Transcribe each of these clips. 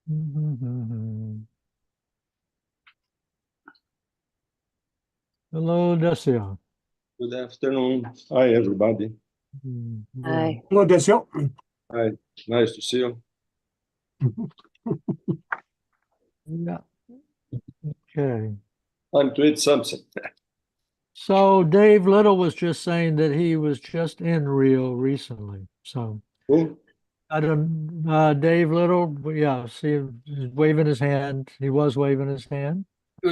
Hello, Decio. Good afternoon. Hi, everybody. Yeah. Hello, Desio. Hi, nice to see you. Yeah. Okay. Time to eat something. So Dave Little was just saying that he was just in Rio recently. So Who? I don't, Dave Little, yeah, see him he's waving his hand. He was waving his hand. It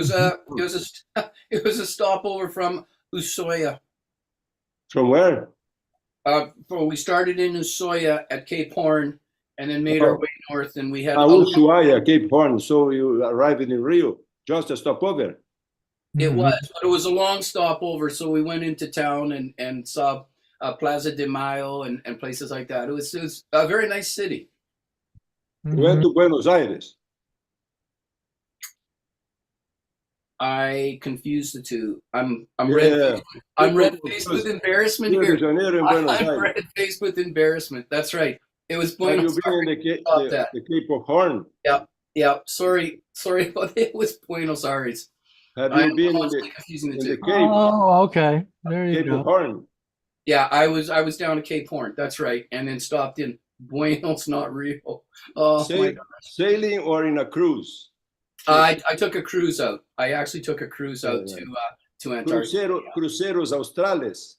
was a stopover from Ushuaia. From where? We started in Ushuaia at Cape Horn, and then made our Oh, way north. And we had a long, Ushuaia, Cape Horn. So you arrived in Rio, just a stopover. it Mhm. was, but it was a long stopover. So we went into town and saw Plaza de Mayo and places like that. It was a very nice city. You went Mhm. to Buenos Aires. I confused the two. I'm red. Yeah. I'm red People faced with confuse embarrassment Rio de here. Janeiro and Buenos I'm Aires. red faced with embarrassment. That's right. It was Have you Buenos been in Aires. Stop that. the Cape of Horn? Yeah, yeah. Sorry about it. It was Buenos Aires. Have I'm you been constantly confusing the in the two. Cape, Oh, okay. There you Cape of go. Horn? Yeah, I was down to Cape Horn. That's right, and then stopped in Buenos, not Rio. Oh my Sail, God. sailing or in a cruise ship? I took a cruise out. I actually took a cruise out Uh, to Antarctica. Cruceros Australes.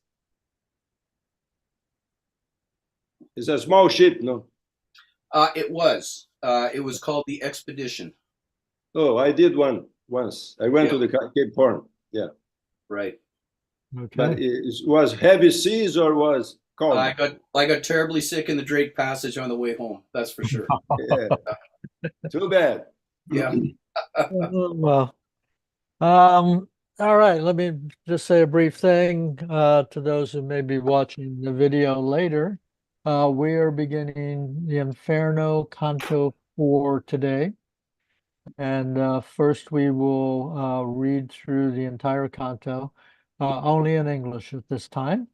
It's a small ship, no? It was called the Expedition. Oh, I did one once. I went Yeah, to the Cape Horn. Yeah, right. but Okay. it was heavy seas or was I calm? got I got terribly sick in the Drake Passage on the way home. That's for sure. Yeah, too bad. Yeah. Well, um, all right. Let me just say a brief thing to those who may be watching the video later. We are beginning the Inferno Canto for today. And first, we will read through the entire canto, only in English at this time.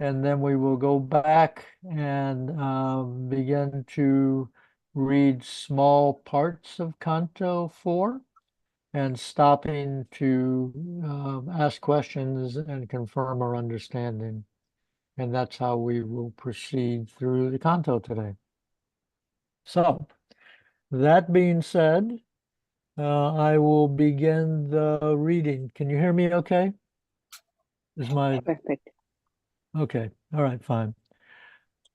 And then we will go back and begin to read small parts of Canto 4 and stopping to ask questions and confirm our understanding. And that's how we will proceed through the canto today. So, that being said, I will begin the reading. Can you hear me okay? Is my Perfect. okay? All right, fine.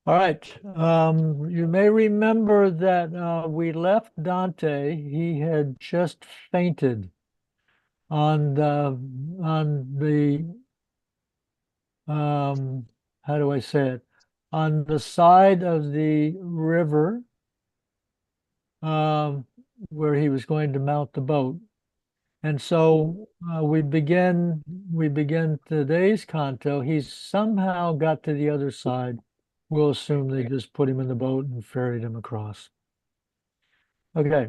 All right. You may remember that we left Dante. He had just fainted on the how do I say it? On the side of the river um, where he was going to mount the boat. And so we begin today's canto. He's somehow got to the other side. We'll assume they just put him in the boat and ferried him across. Okay.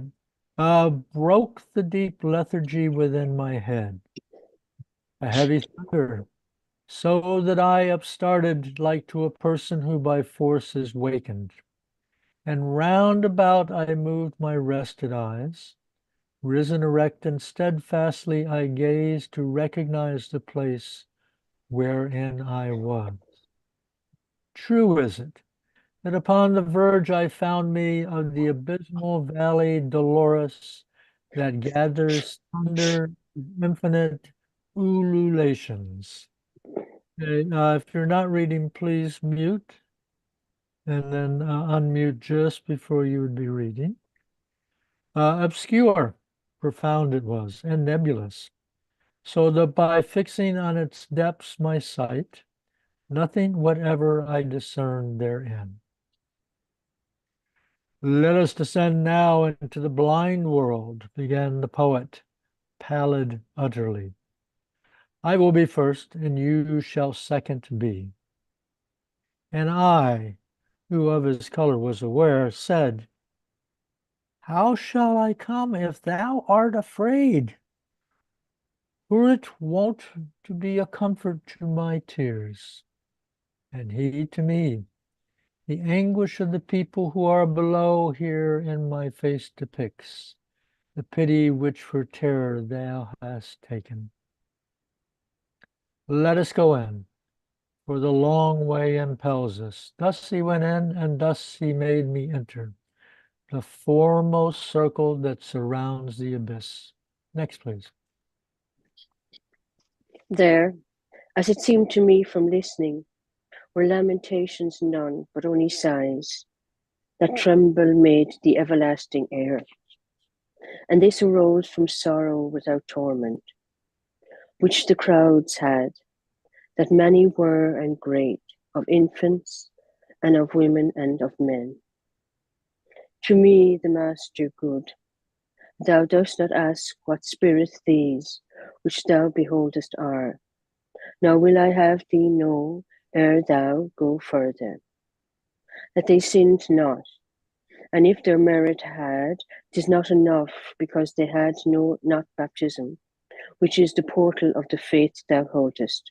Broke the deep lethargy within my head, a heavy thunder, so that I upstarted like to a person who by force is wakened. And round about I moved my rested eyes. Risen erect and steadfastly I gazed to recognize the place wherein I was. True is it that upon the verge I found me of the abysmal valley dolorous that gathers thunder, infinite ululations. Okay, if you're not reading, please mute and then unmute just before you would be reading. Obscure, profound it was, and nebulous, so that by fixing on its depths my sight, nothing whatever I discerned therein. Let us descend now into the blind world, began the poet, pallid utterly. I will be first, and you shall second be. And I, who of his color was aware, said, how shall I come if thou art afraid? For it wont to be a comfort to my tears. And he to me, The anguish of the people who are below here in my face depicts the pity which for terror thou hast taken. Let us go in, for the long way impels us. Thus he went in, and thus he made me enter the foremost circle that surrounds the abyss. Next, please. There, as it seemed to me from listening, were lamentations none, but only sighs that tremble made the everlasting air. And this arose from sorrow without torment, which the crowds had, that many were and great, of infants and of women and of men. To me, the Master good, thou dost not ask what spirits these, which thou beholdest are, nor will I have thee know, ere thou go further, that they sinned not, and if their merit had, 'tis not enough, because they had not baptism, which is the portal of the faith thou holdest.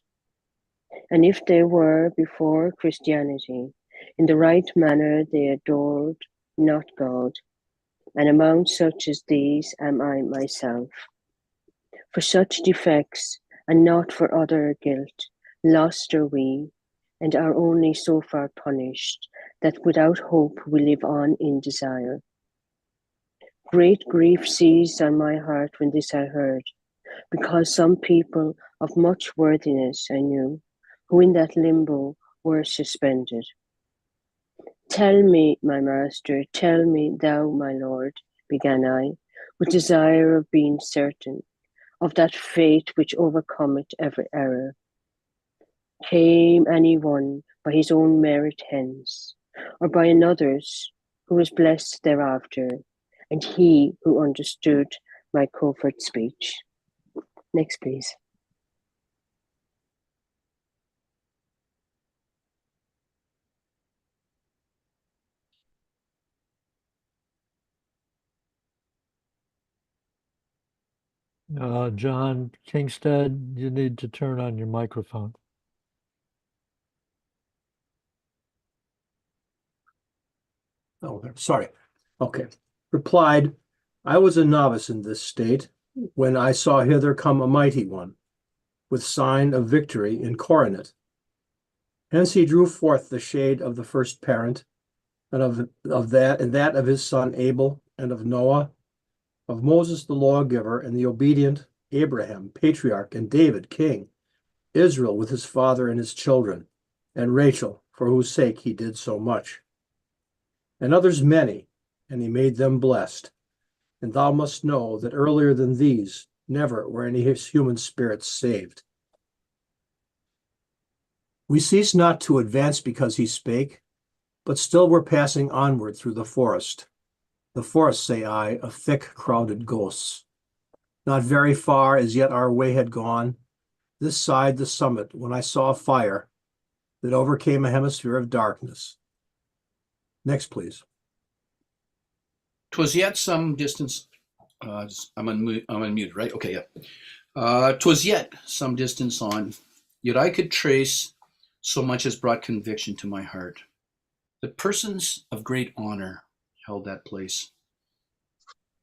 And if they were before Christianity, in the right manner they adored not God, and among such as these am I myself. For such defects, and not for other guilt, lost are we, and are only so far punished, that without hope we live on in desire. Great grief seized on my heart when this I heard, because some people of much worthiness I knew, who in that limbo were suspended. Tell me, my master, tell me, thou, my lord, began I, with desire of being certain of that fate which overcometh every error. Came any one by his own merit hence, or by another's, who was blessed thereafter, and he who understood my covert speech? Next, please. John Kingstead, you need to turn on your microphone. Oh, sorry. Okay. Replied, I was a novice in this state, when I saw hither come a mighty one, with sign of victory in coronet. Hence he drew forth the shade of the first parent, and of that of his son Abel, and of Noah, of Moses the lawgiver, and the obedient Abraham, patriarch, and David, king, Israel with his father and his children, and Rachel, for whose sake he did so much. And others many, and he made them blessed. And thou must know that earlier than these, never were any human spirits saved. We cease not to advance because he spake, but still we're passing onward through the forest, say I, of thick crowded ghosts. Not very far as yet our way had gone, this side the summit, when I saw a fire that overcame a hemisphere of darkness. Next, please. 'Twas yet some distance. I'm unmuted, right? Okay, yeah. 'Twas yet some distance on, yet I could trace so much as brought conviction to my heart. The persons of great honor held that place.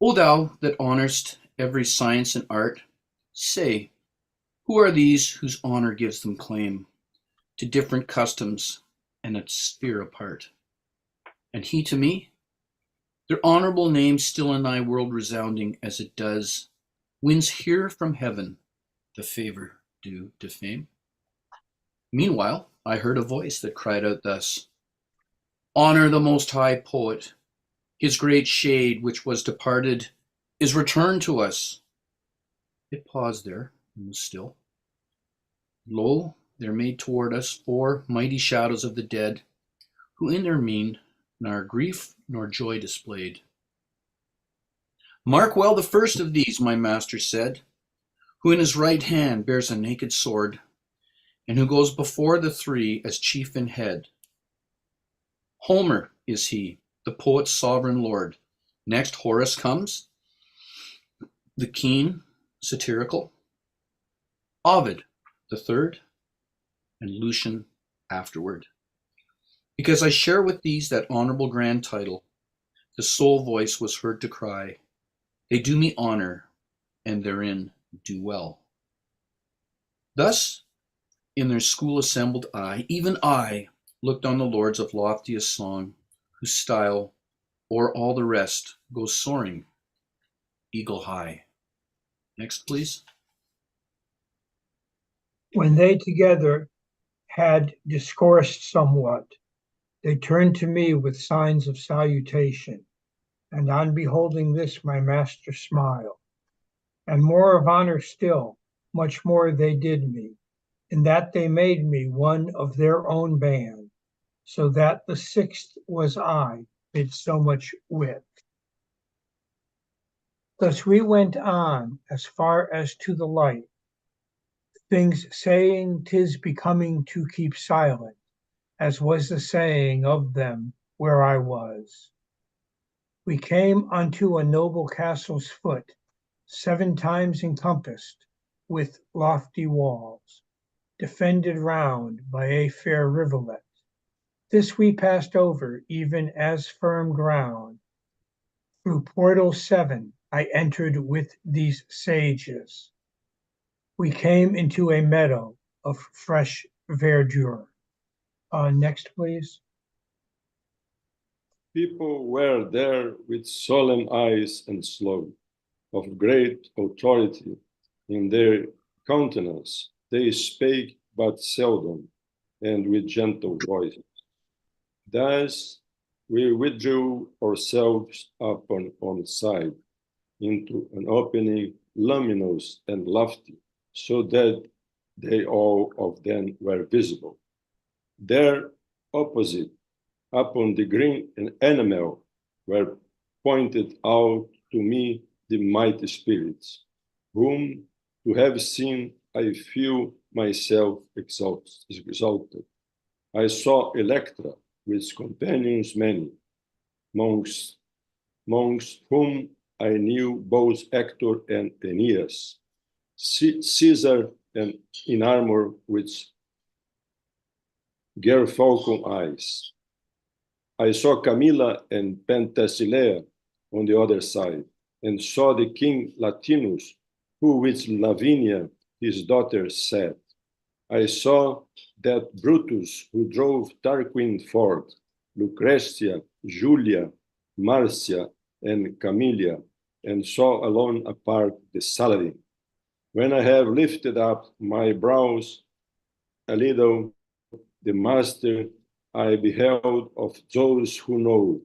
O thou that honorest every science and art, say, who are these whose honor gives them claim to different customs and a sphere apart? And he to me, their honorable name still in thy world resounding as it does, wins here from heaven the favor due to fame. Meanwhile, I heard a voice that cried out thus, honor the most high poet, his great shade which was departed is returned to us. It paused there and was still. Lo, there made toward us 4 mighty shadows of the dead, who in their mien nor grief nor joy displayed. Mark well the first of these, my master said, who in his right hand bears a naked sword, and who goes before the 3 as chief and head. Homer is he, the poet's sovereign lord. Next Horace comes, the keen, satirical. Ovid, the 3rd, and Lucian afterward. Because I share with these that honorable grand title, the sole voice was heard to cry, they do me honor, and therein do well. Thus, in their school assembled even I, looked on the lords of loftiest song, whose style, o'er all the rest, goes soaring, eagle high. Next, please. When they together had discoursed somewhat, they turned to me with signs of salutation, and on beholding this my master smiled. And more of honor still, much more they did me, in that they made me one of their own band, so that the sixth was I, mid so much wit. Thus we went on as far as to the light, things saying 'tis becoming to keep silent, as was the saying of them where I was. We came unto a noble castle's foot, 7 times encompassed with lofty walls, defended round by a fair rivulet. This we passed over even as firm ground. Through portal 7 I entered with these sages. We came into a meadow of fresh verdure. Next, please. People were there with solemn eyes and slow, of great authority in their countenance. They spake but seldom, and with gentle voices. Thus we withdrew ourselves upon one side into an opening luminous and lofty, so that they all of them were visible. There opposite, upon the green enamel, were pointed out to me the mighty spirits, whom to have seen I feel myself exalted. I saw Electra with companions many, monks whom I knew both Hector and Aeneas, Caesar and in armor with gerfalcon eyes. I saw Camilla and Penthesilea on the other side, and saw the king Latinus, who with Lavinia, his daughter, sat. I saw that Brutus, who drove Tarquin forth, Lucretia, Julia, Marcia, and Camilla, and saw alone apart the Saladin. When I have lifted up my brows a little, the master I beheld of those who know,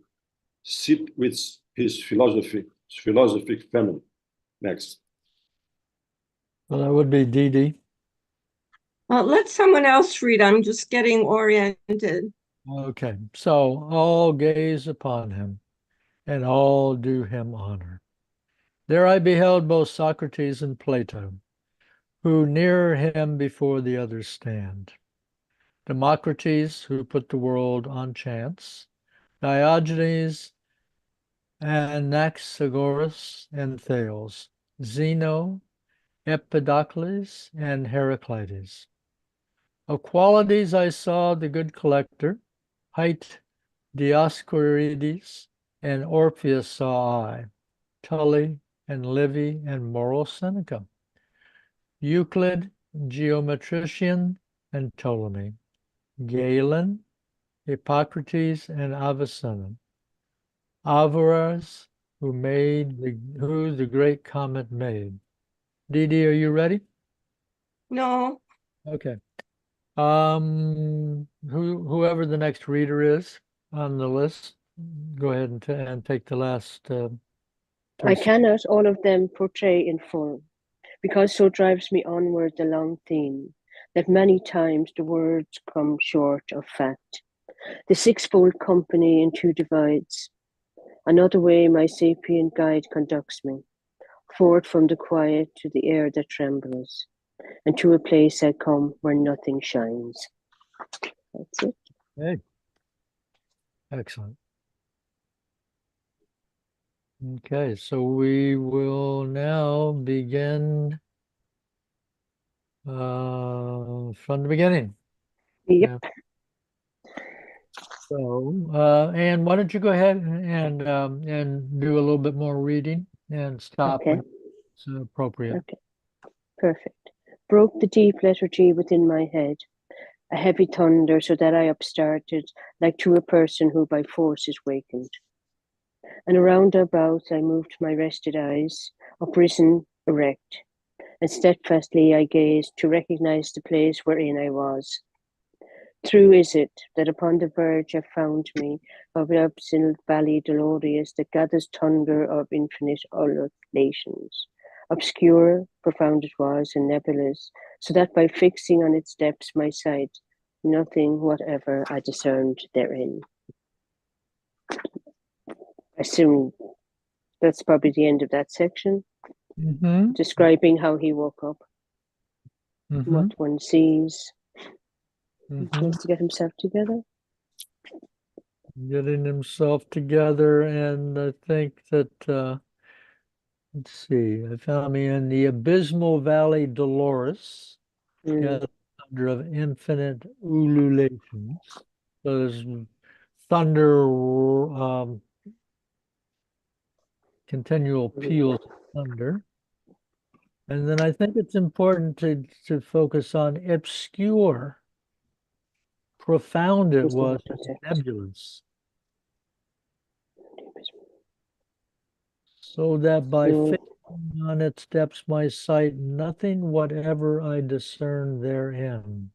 sit with his philosophic family. Next. Well, that would be Dee. Let someone else read. I'm just getting oriented. Okay, so all gaze upon him, and all do him honor. There I beheld both Socrates and Plato, who nearer him before the others stand. Democritus, who put the world on chance, Diogenes, Anaxagoras, and Thales, Zeno, Empedocles, and Heraclitus. Of qualities I saw the good collector, hight Dioscorides, and Orpheus saw I, Tully, and Livy, and moral Seneca, Euclid, geometrician, and Ptolemy, Galen, Hippocrates, and Avicenna, Averroes, who the great comet made. Dee, are you ready? No, Okay. Whoever the next reader is on the list, go ahead and take the last. I cannot all of them portray in full, because so drives me onward the long theme, that many times the words come short of fact. The sixfold company in 2 divides. Another way my sapient guide conducts me, forth from the quiet to the air that trembles, and to a place I come where nothing shines. That's it. Hey, excellent. Okay, so we will now begin from the beginning. Yep. So, Anne, why don't you go ahead and do a little bit more reading and stop Okay. when it's appropriate. Okay, perfect. Broke the deep lethargy within my head, a heavy thunder, so that I upstarted, like to a person who by force is wakened. And around about I moved my rested eyes, uprisen, erect, and steadfastly I gazed to recognize the place wherein I was. True is it that upon the verge I found me of the absolute valley dolorous that gathers thunder of infinite ululations. Obscure, profound it was, and nebulous, so that by fixing on its depths my sight, nothing whatever I discerned therein. I assume that's probably the end of that section, describing how he woke up, what one sees. He tries to get himself together. Getting himself together, and I think that let's see, I found me in the abysmal valley Dolores, thunder of infinite ululations. So there's thunder, continual peals of thunder. And then I think it's important to focus on obscure. Profound it was, nebulous. So that by fixing on its depths my sight, nothing whatever I discern therein.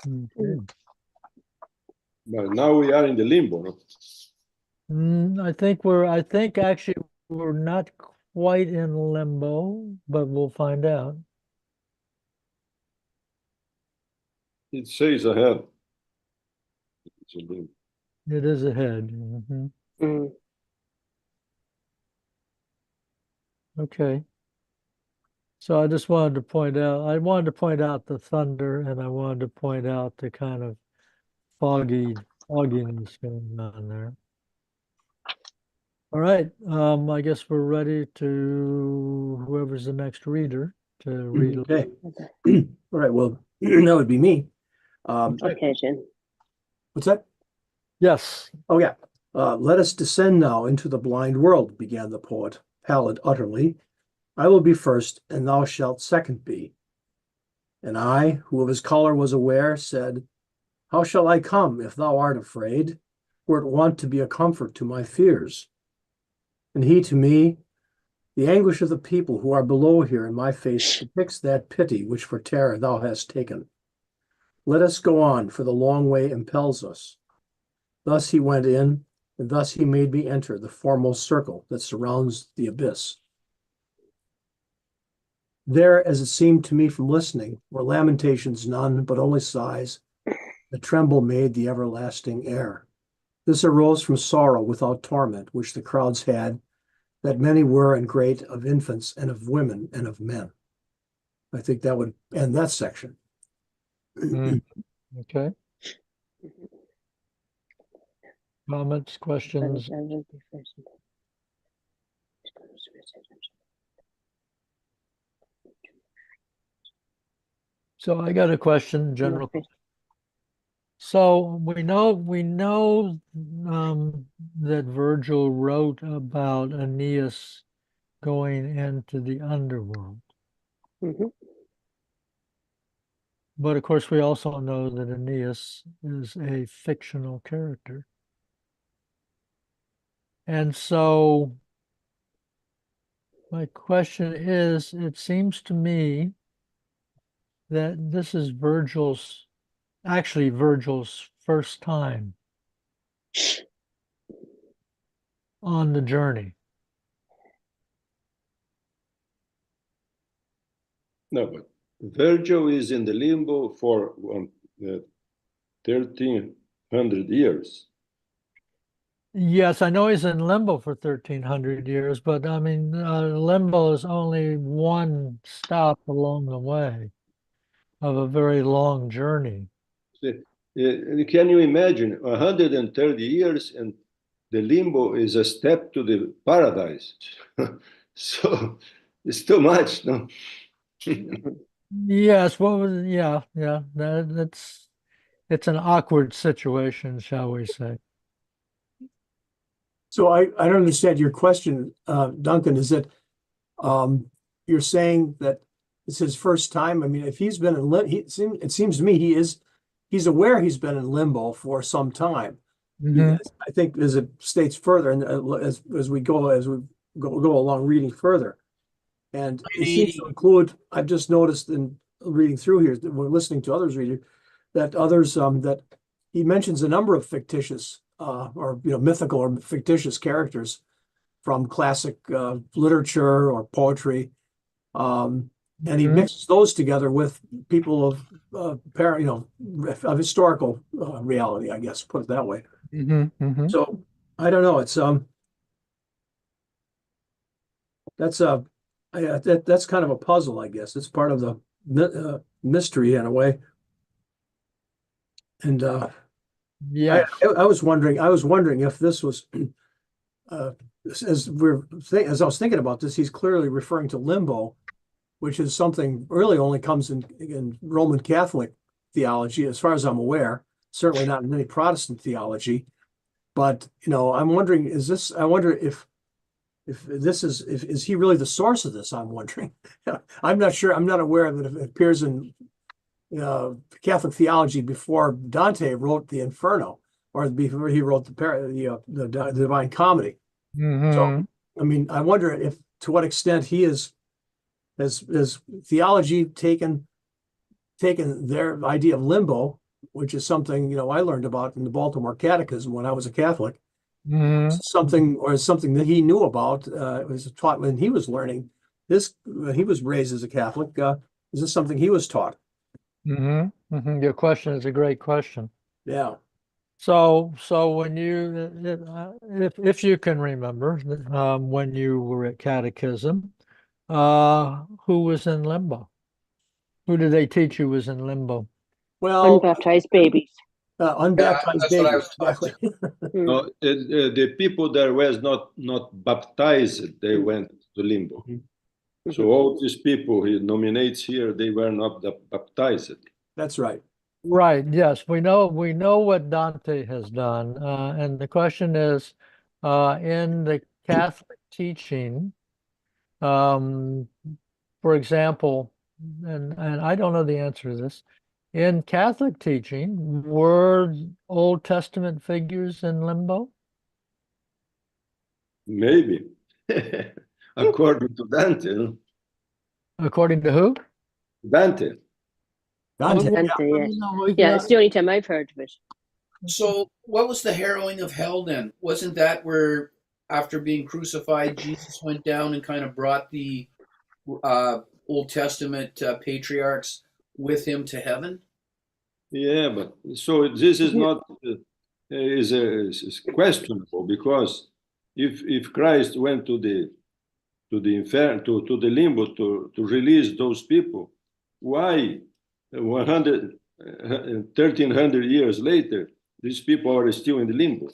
Okay. But now we are in the limbo, no? I think actually we're not quite in limbo, but we'll find out. It says ahead. It's a limbo. It is ahead. Okay. So I just wanted to point out the thunder, and I wanted to point out the kind of fogginess going on there. All right. I guess we're ready to whoever's the next reader to read. Okay. All right. Well, that would be me. Okay, Jen. What's that? Yes. Oh, yeah. Let us descend now into the blind world, began the poet, pallid utterly. I will be first, and thou shalt second be. And I, who of his color was aware, said, how shall I come if thou art afraid? Were it wont to be a comfort to my fears. And he to me, the anguish of the people who are below here in my face depicts that pity which for terror thou hast taken. Let us go on, for the long way impels us. Thus he went in, and thus he made me enter the foremost circle that surrounds the abyss. There, as it seemed to me from listening, were lamentations none, but only sighs. The tremble made the everlasting air. This arose from sorrow without torment, which the crowds had, that many were and great, of infants and of women and of men. I think that would end that section. Okay. Comments, questions? So I got a question, general. So we know that Virgil wrote about Aeneas going into the underworld. But of course, we also know that Aeneas is a fictional character. And so my question is, it seems to me that this is Virgil's first time on the journey. No, but Virgil is in the limbo for 1300 years. Yes, I know he's in limbo for 1300 years, but I mean, limbo is only one stop along the way of a very long journey. Can you imagine 130 years and the limbo is a step to the paradise? So it's too much, no? Yes, what was, yeah, it's an awkward situation, shall we say. So I don't understand your question, Duncan. Is that you're saying that it's his first time? I mean, if he's been in it seems to me he's aware he's been in limbo for some time. Mhm. I think as it states further, and as we go along reading further, and it seems to include. I've just noticed in reading through here, that we're listening to others read it, that others that he mentions a number of fictitious or mythical or fictitious characters from classic literature or poetry, and he Mhm. mixes those together with people of of historical reality, I guess, put it that way. Mhm. Mhm. So I don't know. It's that's that's kind of a puzzle, I guess. It's part of the mystery in a way. And Yes. I was wondering if this was uh, as I was thinking about this, he's clearly referring to limbo, which is something really only comes in Roman Catholic theology, as far as I'm aware. Certainly not in any Protestant theology. But I'm wondering, I wonder if this is he really the source of this? I'm wondering. I'm not sure. I'm not aware that it appears in Catholic theology before Dante wrote the Inferno, or before he wrote the Divine Comedy. So, Mhm. I mean, I wonder if to what extent he has theology taken their idea of limbo, which is something I learned about in the Baltimore Catechism when I was a Catholic, Mhm. something that he knew about. It was taught when he was learning this. He was raised as a Catholic. Is this something he was taught? Mhm. Mhm. Your question is a great question. Yeah. So when if you can remember, when you were at catechism, who was in limbo? Who did they teach you was in limbo? Well, Unbaptized babies. unbaptized That's what I babies, was taught exactly. to. Hmm. No, the people that was not baptized, they went to limbo. So Mhm. all these people he nominates here, they were not baptized. That's right. Right, yes, we know what Dante has done. And the question is, in the Catholic teaching, um, for example, and I don't know the answer to this. In Catholic teaching, were Old Testament figures in limbo? Maybe, according to Dante. No? According to who? Dante. Oh, Dante. yeah, Dante, well, yes. Yeah, yeah. it's the only time I've heard of it. So, what was the harrowing of hell then? Wasn't that where, after being crucified, Jesus went down and kind of brought the uh, Old Testament patriarchs with him to heaven? Yeah, but so this is Yeah. not is questionable because if Christ went to the inferno to the limbo to release those people, why 100 1300 years later these people are still in the limbo?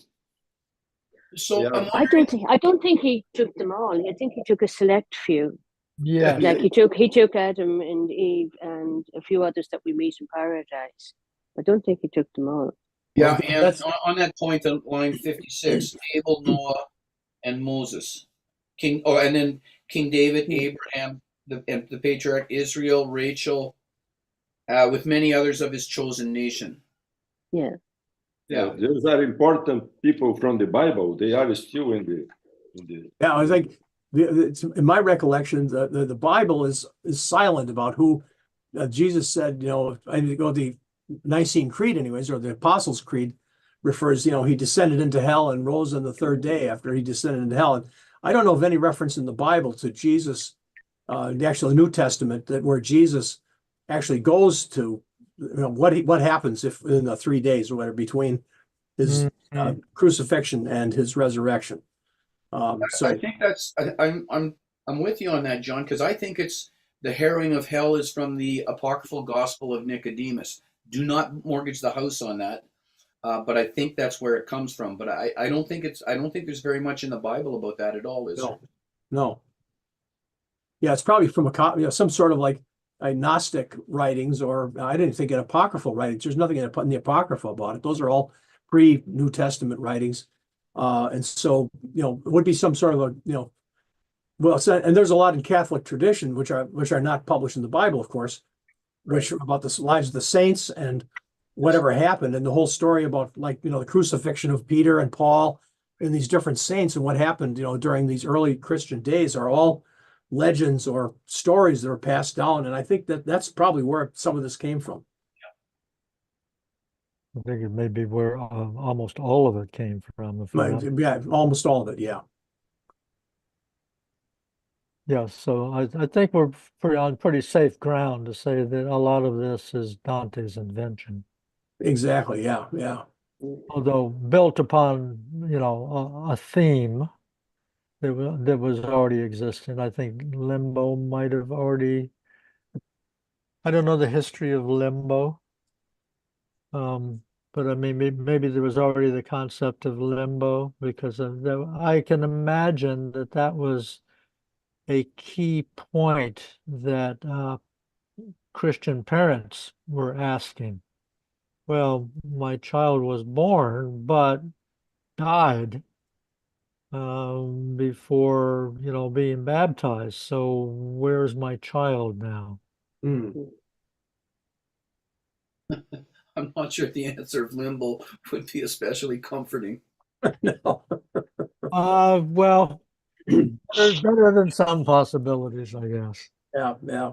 So, I'm Yeah, wondering. I don't think he took them all. I think he took a select few. Yes. Like he took Adam and Eve and a few others that we meet in paradise. I don't think he took them all. Yeah, Well, and that's on that point, on line 56, Abel, Noah, and Moses, and then King David, Abraham, the patriarch Israel, Rachel, with many others of his chosen nation. Yeah. Yeah, those are important people from the Bible. They are still in the yeah. I was like, in my recollection, the Bible is silent about who Jesus said. I need to go the Nicene Creed, anyways, or the Apostles' Creed refers. He descended into hell and rose on the third day after he descended into hell. And I don't know of any reference in the Bible to Jesus, the actual New Testament, that where Jesus actually goes to, what happens if in the 3 days or whatever between his Mhm. crucifixion and his resurrection. I So think I'm with you on that, John, because I think it's the harrowing of hell is from the apocryphal Gospel of Nicodemus. Do not mortgage the house on that, but I think that's where it comes from. But I don't think there's very much in the Bible about that at all, is there? no, no, yeah, it's probably from some sort of like Gnostic writings, or I didn't think in apocryphal writings. There's nothing in the Apocrypha about it. Those are all pre-New Testament writings. And so, it would be some sort of a, well, and there's a lot in Catholic tradition, which are not published in the Bible, of course, which are about the lives of the saints and whatever happened, and the whole story about, like, the crucifixion of Peter and Paul and these different saints and what happened, during these early Christian days are all legends or stories that are passed down. And I think that that's probably where some of this came from. I think it may be where almost all of it came from. If I'm not... Yeah, almost all of it. Yeah. Yeah, so I think we're on pretty safe ground to say that a lot of this is Dante's invention. Exactly. Yeah. Yeah. Although built upon, a theme that was already existing. I think Limbo might have already, I don't know the history of Limbo. But I mean, maybe there was already the concept of limbo, because I can imagine that was a key point that Christian parents were asking. Well, my child was born, but died before, being baptized. So where's my child now? Mm. I'm not sure the answer of Limbo would be especially comforting. No. Well, better than some possibilities, I guess. Yeah. Yeah.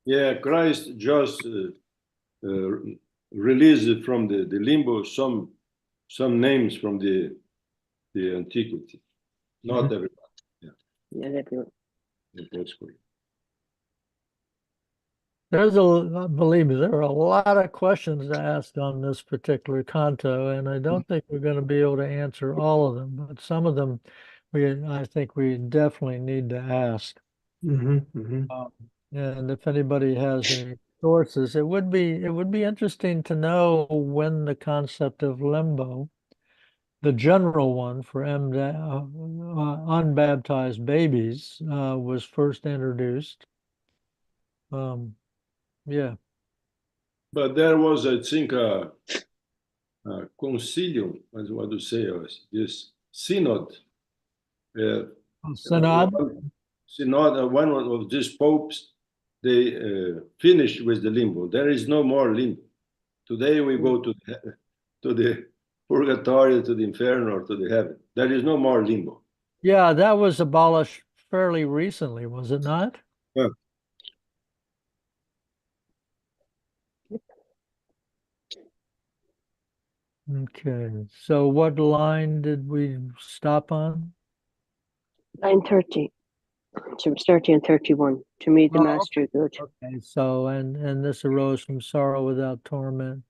Yeah, Christ just released from the limbo some names from the antiquity. Not everybody. Yeah, Not everyone. that's correct. Believe me, there are a lot of questions to ask on this particular canto, and I don't think we're going to be able to answer all of them, but some of them I think we definitely need to ask. And if anybody has any sources, it would be interesting to know when the concept of limbo, the general one for unbaptized babies, was first introduced. Yeah. But there was, I think, a concilium, as what to say, this synod. Synod? Synod, one of these popes, they finished with the limbo. There is no more limbo. Today we go to the purgatory, to the inferno, or to the heaven. There is no more limbo. Yeah, that was abolished fairly recently, was it not? Yeah. Okay, so what line did we stop on? Line 30. So it's 30 and 31. To me, the Oh, master good. Okay, so and this arose from sorrow without torment.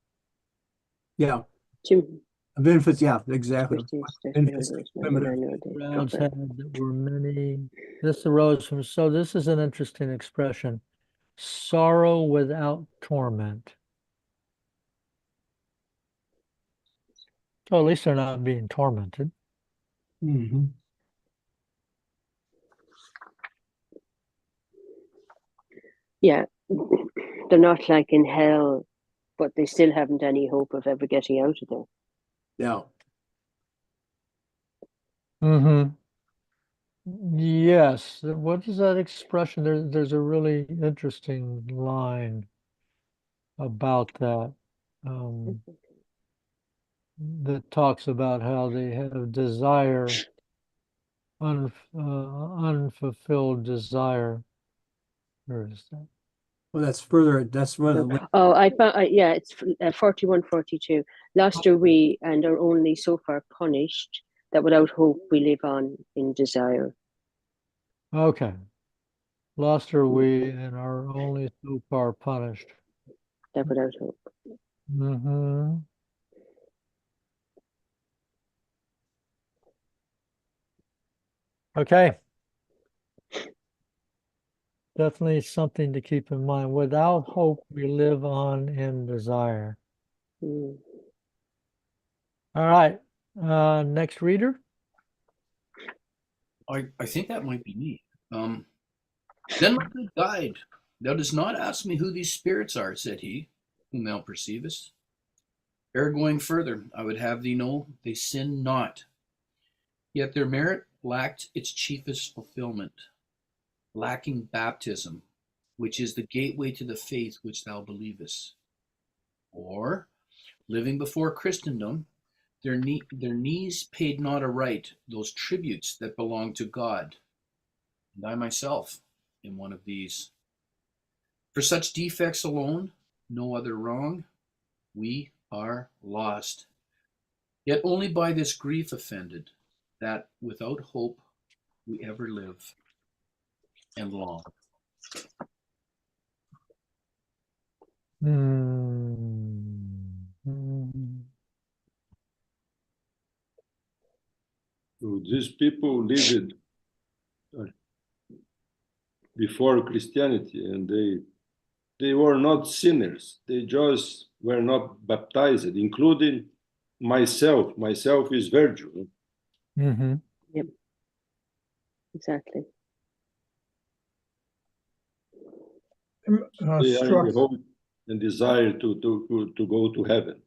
Yeah. To Benefits. Yeah, exactly. Benefits, Crowds had that were many. This arose from, so this is an interesting expression. Sorrow without torment. So at least they're not being tormented. Yeah, they're not like in hell, but they still haven't any hope of ever getting out of there. Yeah. Yes. What is that expression? There's a really interesting line about that, that talks about how they have desire, unfulfilled desire. Where is that? Well, that's further. That's one of the. Oh, I found, yeah, it's 41, 42. Lost are we and are only so far punished that without hope we live on in desire. Okay. Lost are we and are only so far punished. That without hope. Okay. Definitely something to keep in mind. Without hope, we live on in desire. All right. Next reader. I think that might be me. Then my good guide, thou dost not ask me who these spirits are, said he, whom thou perceivest. Ere going further, I would have thee know they sin not, yet their merit lacked its chiefest fulfillment, lacking baptism, which is the gateway to the faith which thou believest. Or, living before Christendom, their knees paid not aright those tributes that belong to God, and I myself am one of these. For such defects alone, no other wrong, we are lost. Yet only by this grief offended, that without hope we ever live and long. So these people lived before Christianity, and they were not sinners. They just were not baptized, including myself. Myself is Virgil. Mm-hmm. Yep. Exactly. I'm They are in struck. the hope and desire to go to heaven.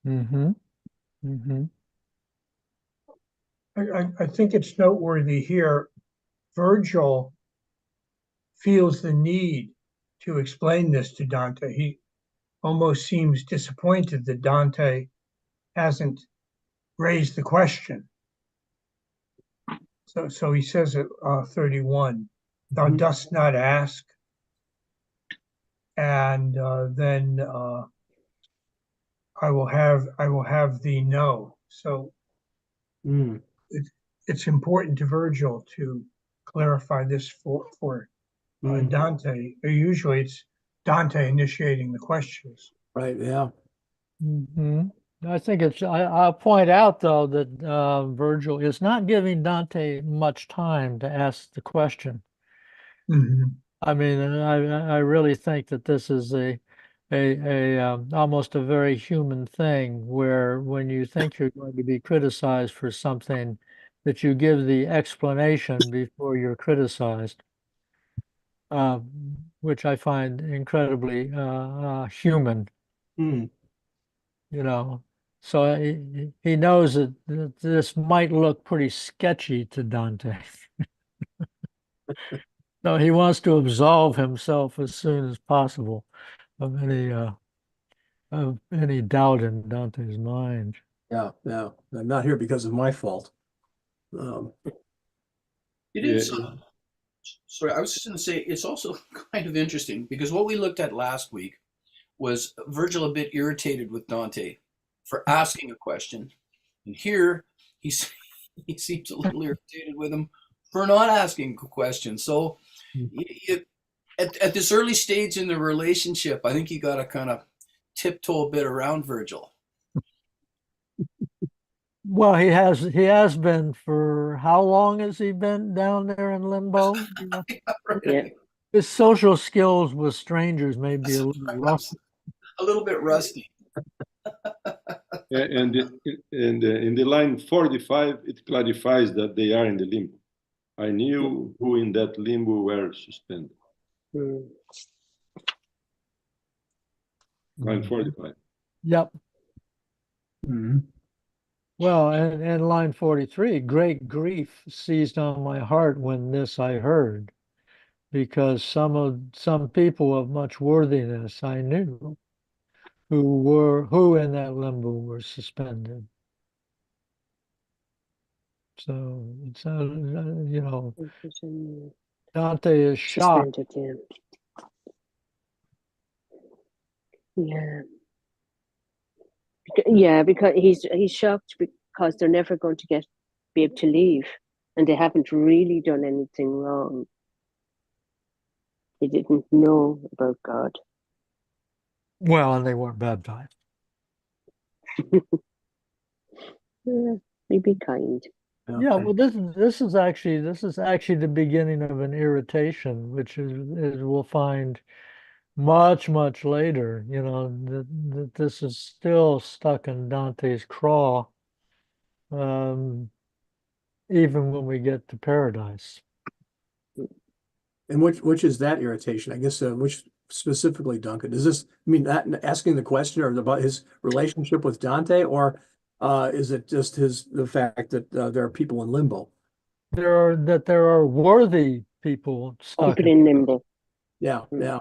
Mm-hmm. Mm-hmm. I think it's noteworthy here. Virgil feels the need to explain this to Dante. He almost seems disappointed that Dante hasn't raised the question. So he says at 31, thou dost not ask, and then I will have thee know. So it's important to Virgil to clarify this for Dante. Usually it's Dante initiating the questions. Right, yeah. Mm-hmm. I think I'll point out though that Virgil is not giving Dante much time to ask the question. Mm-hmm. I mean, I really think that this is almost a very human thing where when you think you're going to be criticized for something, that you give the explanation before you're criticized, which I find incredibly human, Mm. you know. So he knows that this might look pretty sketchy to Dante. So he wants to absolve himself as soon as possible of any doubt in Dante's mind. Yeah, yeah. I'm not here because of my fault. It Yeah, is, sorry, I was just going to say, it's also kind of interesting because what we looked at last week was Virgil a bit irritated with Dante for asking a question. And here he's, he seems a little irritated with him for not asking a question. So at this early stage in the relationship, I think you got to kind of tiptoe a bit around Virgil. Well, he has been for how long has he been down there in Limbo? You know, Right. Yeah. his social skills with strangers may be a little rough. A little bit rusty. and in the line 45, it clarifies that they are in the limbo. I knew who in that limbo were suspended. Mm. Line 45. Yep. Mhm. Well, and line 43, great grief seized on my heart when this I heard, because some people of much worthiness I knew who in that limbo were suspended. So it's Dante is shocked. Suspended, yeah. Yeah, because he's shocked because they're never going to be able to leave, and they haven't really done anything wrong. They didn't know about God. Well, and they weren't baptized. Yeah, be kind. Yeah, Okay. well, this is actually the beginning of an irritation, which is we'll find much later. You know that this is still stuck in Dante's craw, um, even when we get to paradise. And which is that irritation? I guess which specifically, Duncan? Is this, I mean, asking the question or about his relationship with Dante, or is it just the fact that there are people in limbo? There are worthy people stuck Open in limbo. Yeah, Mm. yeah.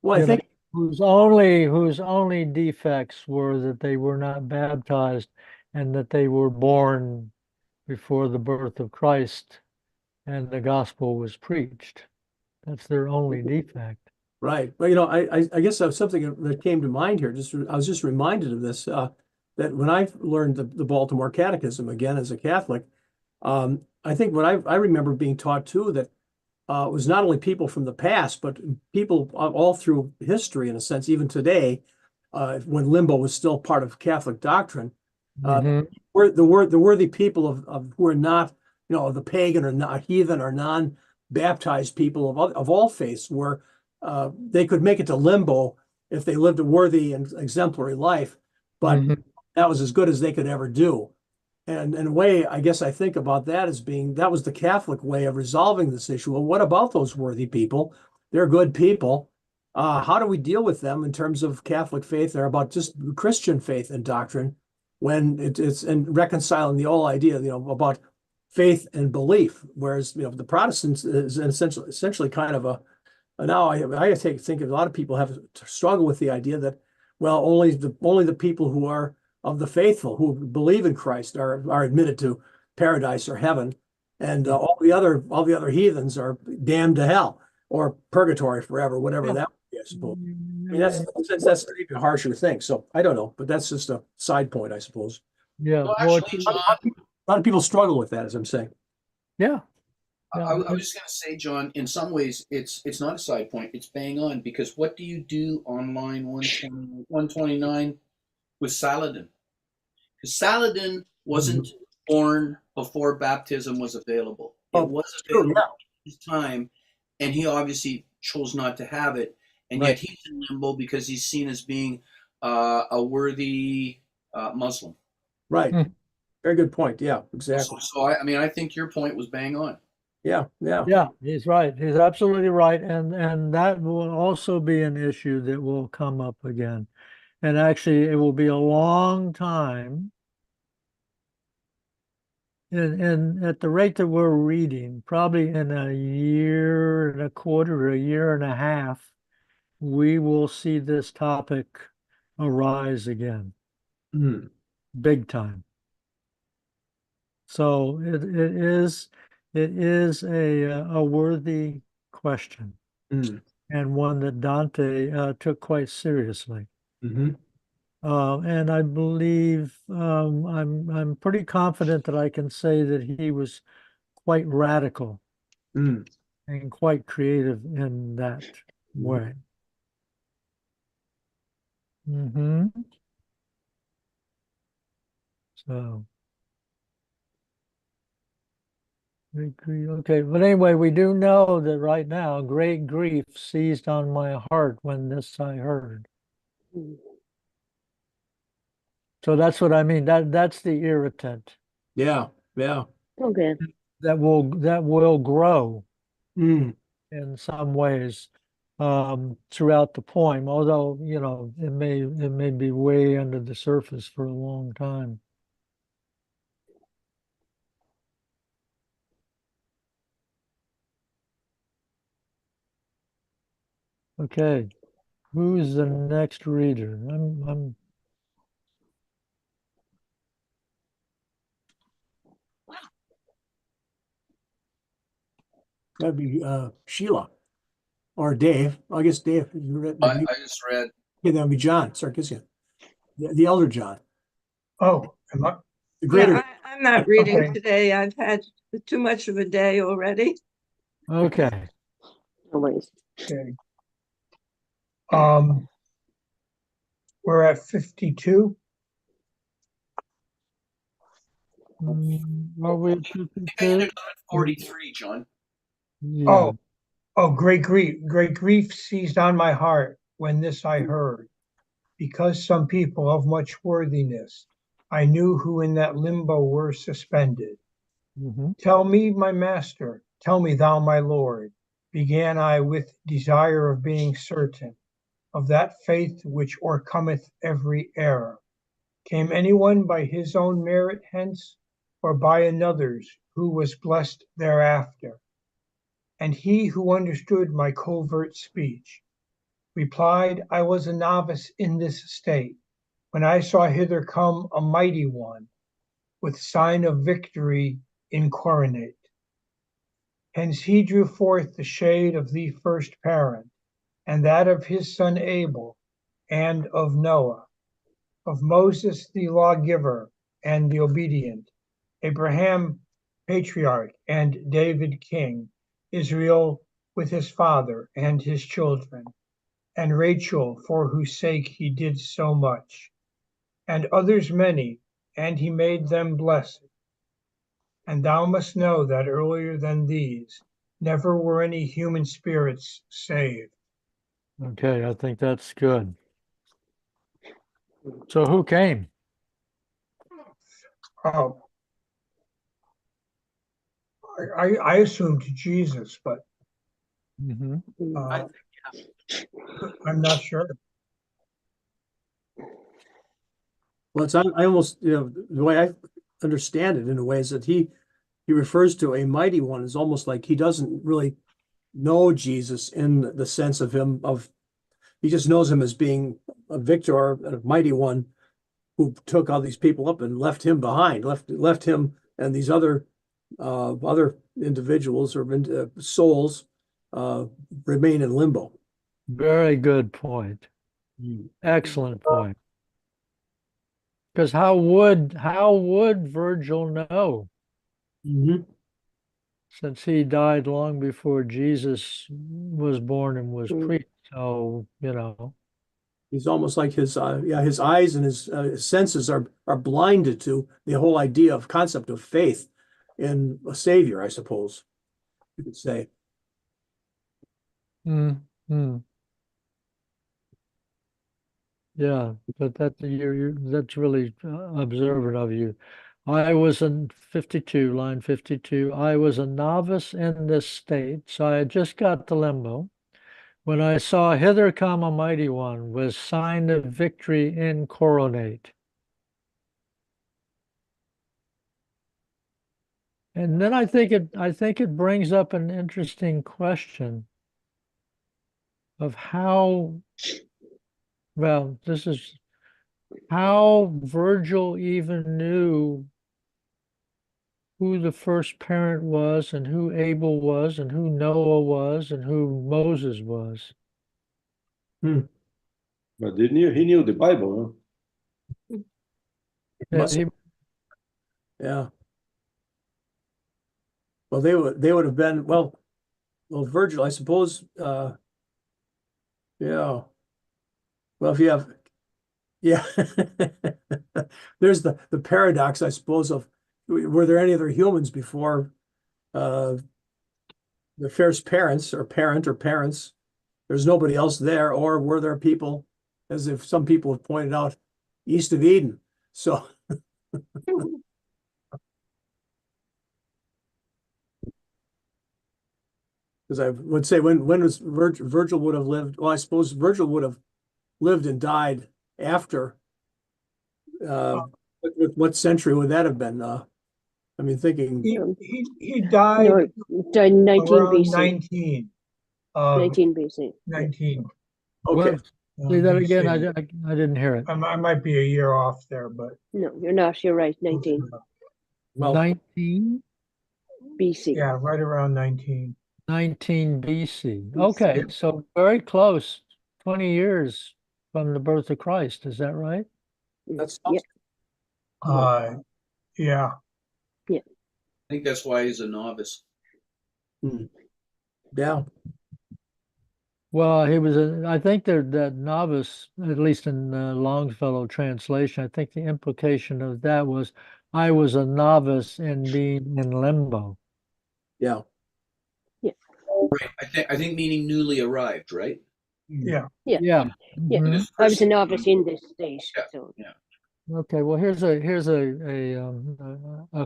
Well, I you know, think, whose only defects were that they were not baptized and that they were born before the birth of Christ and the gospel was preached. That's their only defect. right. Well, I guess something that came to mind here. I was just reminded of this that when I learned the Baltimore Catechism again as a Catholic, I think what I remember being taught too that it was not only people from the past, but people all through history, in a sense, even today, when limbo was still part of Catholic doctrine, Mhm. the worthy people of who are not, the pagan or not heathen or non-baptized people of all faiths, were they could make it to limbo if they lived a worthy and exemplary life, but Mhm. that was as good as they could ever do. And in a way, I guess I think about that as being that was the Catholic way of resolving this issue. Well, what about those worthy people? They're good people. How do we deal with them in terms of Catholic faith or about just Christian faith and doctrine when it's and reconciling the whole idea, about faith and belief? Whereas, the Protestants is essentially kind of now I think a lot of people have struggled with the idea that, well, only the people who are of the faithful who believe in Christ are admitted to paradise or heaven, and all the other heathens are damned to hell or purgatory forever, whatever Yeah. that would be, I suppose. I mean, that's an even harsher thing. So I don't know, but that's just a side point, I suppose. Yeah. Well, Well, actually, John, A lot of people struggle with that, as I'm saying. yeah. I, Yeah. I was just going to say, John, in some ways, it's not a side point. It's bang on because what do you do on line 120, 129 with Saladin? Because Saladin wasn't born before baptism was available. It Oh, was true, available yeah, at his time, and he obviously chose not to have it. And right, yet he's in limbo because he's seen as being a worthy Muslim. right. Mm. Very good point. Yeah, So, exactly. so I mean, I think your point was bang on. Yeah, yeah. Yeah, he's right. He's absolutely right. And that will also be an issue that will come up again. And actually, it will be a long time. And at the rate that we're reading, probably in a year and a quarter, a year and a half, we will see this topic arise again, Mm, big time. So it is a worthy question mm, and one that Dante took quite seriously. hmm And I believe I'm pretty confident that I can say that he was quite radical mm, and quite creative in that mhm. way. Hmm. So, great grief. Okay, but anyway, we do know that right now, great grief seized on my heart when this I heard. Mm. So that's what I mean. That's the irritant Yeah, yeah. Okay. that will grow Mm, in some ways throughout the poem, although it may be way under the surface for a long time. Okay, who's the next reader? I'm that'd be Sheila or Dave. I guess Dave. You read, I, have you, I just read. yeah, that'd be John Sarkisian, the elder John, Oh, am I? the Yeah, greater. I'm not reading Okay. today. I've had too much of a day already. okay. No worries. Okay. Um, we're at 52. Are we at I think I ended 52? up at 43, John. Yeah. Oh, great grief seized on my heart when this I heard, because some people of much worthiness I knew who in that limbo were suspended. Hmm. Tell me, my master, tell me thou, my lord, began I with desire of being certain of that faith which o'ercometh every error. Came anyone by his own merit hence, or by another's, who was blessed thereafter? And he who understood my covert speech replied, I was a novice in this state, when I saw hither come a mighty one, with sign of victory incoronate. Hence he drew forth the shade of the first parent, and that of his son Abel, and of Noah, of Moses the lawgiver and the obedient, Abraham patriarch and David king, Israel with his father and his children, and Rachel for whose sake he did so much, and others many, and he made them blessed. And thou must know that earlier than these, never were any human spirits saved. Okay, I think that's good. So who came? Oh, I assumed Jesus, but Hmm. uh, I'm not sure. Well, I almost, the way I understand it in a way is that he refers to a mighty one as almost like he doesn't really know Jesus in the sense of he just knows him as being a victor or a mighty one who took all these people up and left him behind, left him and these other individuals or souls remain in limbo. Very good point. Excellent point. Because how would Virgil know, Mhm. since he died long before Jesus was born and was preached? So, He's almost like his eyes and his senses are blinded to the whole idea of concept of faith in a savior, I suppose you could say. mm, yeah, but that's really observant of you. I was in 52, line 52. I was a novice in this state, so I had just got to Limbo. When I saw hither come a mighty one, with sign of victory incoronate. And then I think it brings up an interesting question of this is how Virgil even knew who the first parent was and who Abel was and who Noah was and who Moses was. But he knew the Bible, huh? Yeah, Must, yeah. Well, they would have been Virgil, I suppose. Yeah. Well, if you have, yeah, there's the paradox, I suppose, of were there any other humans before uh, the first parents or parents? There's nobody else there, or were there people, as if some people have pointed out, east of Eden? So, because I would say when was Virgil would have lived? Well, I suppose Virgil would have lived and died after. Uh, what century would that have been? I mean, thinking. He died No, died 19 around BC. 19. 19 BC. 19 Okay. Say that again. BC. I didn't hear it. I might be a year off there, but No, you're not. You're right. 19 Well, 19? BC. yeah, right around 19. 19 BC. Okay, so very close, 20 years from the birth of Christ. Is that right? that's Yeah. Yeah. I think that's why he's a novice. yeah. Well, I think that novice, at least in Longfellow translation, I think the implication of that was I was a novice in being in limbo. Yeah. Right. I think meaning newly arrived, right? Yeah. Yeah. Yeah. Yeah. In Mhm. his I was first a novice in this state. Yeah. So Yeah. Okay, well, here's a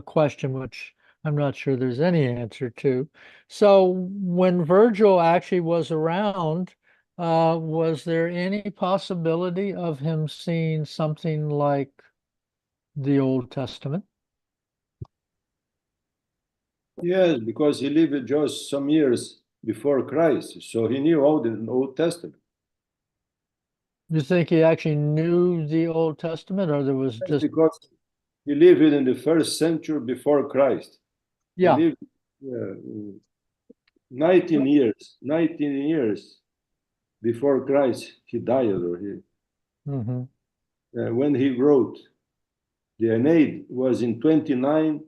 question which I'm not sure there's any answer to. So when Virgil actually was around, was there any possibility of him seeing something like the Old Testament? Yes, because he lived just some years before Christ, so he knew all the Old Testament. You think he actually knew the Old Testament, or there was That's just, because he lived in the first century before Christ. He yeah. lived 19 years before Christ. He died, or Hmm. when he wrote the Aeneid was in 29,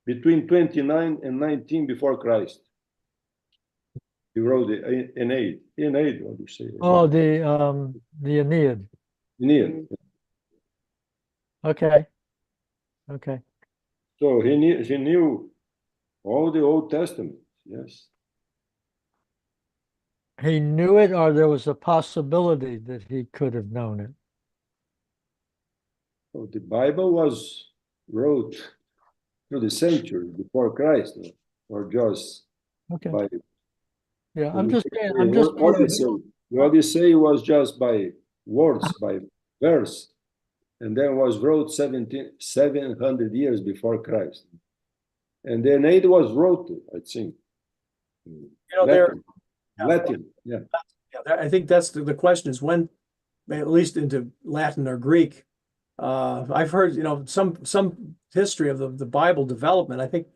between 29 and 19 before Christ. He wrote the Aeneid. Aeneid, what do you say? Oh, the Aeneid. Aeneid. Okay. Okay. So he knew all the Old Testament. Yes. He knew it, or there was a possibility that he could have known it. So the Bible was wrote through the centuries before Christ, or just Okay. by Yeah, the I'm just Odyssey. The Odyssey was just by words, by verse, and then was wrote 700 years before Christ. And the Aeneid was wrote, I think, in Latin. Latin, yeah. I think that's the question is when, at least into Latin or Greek. I've heard, some history of the Bible development. I think,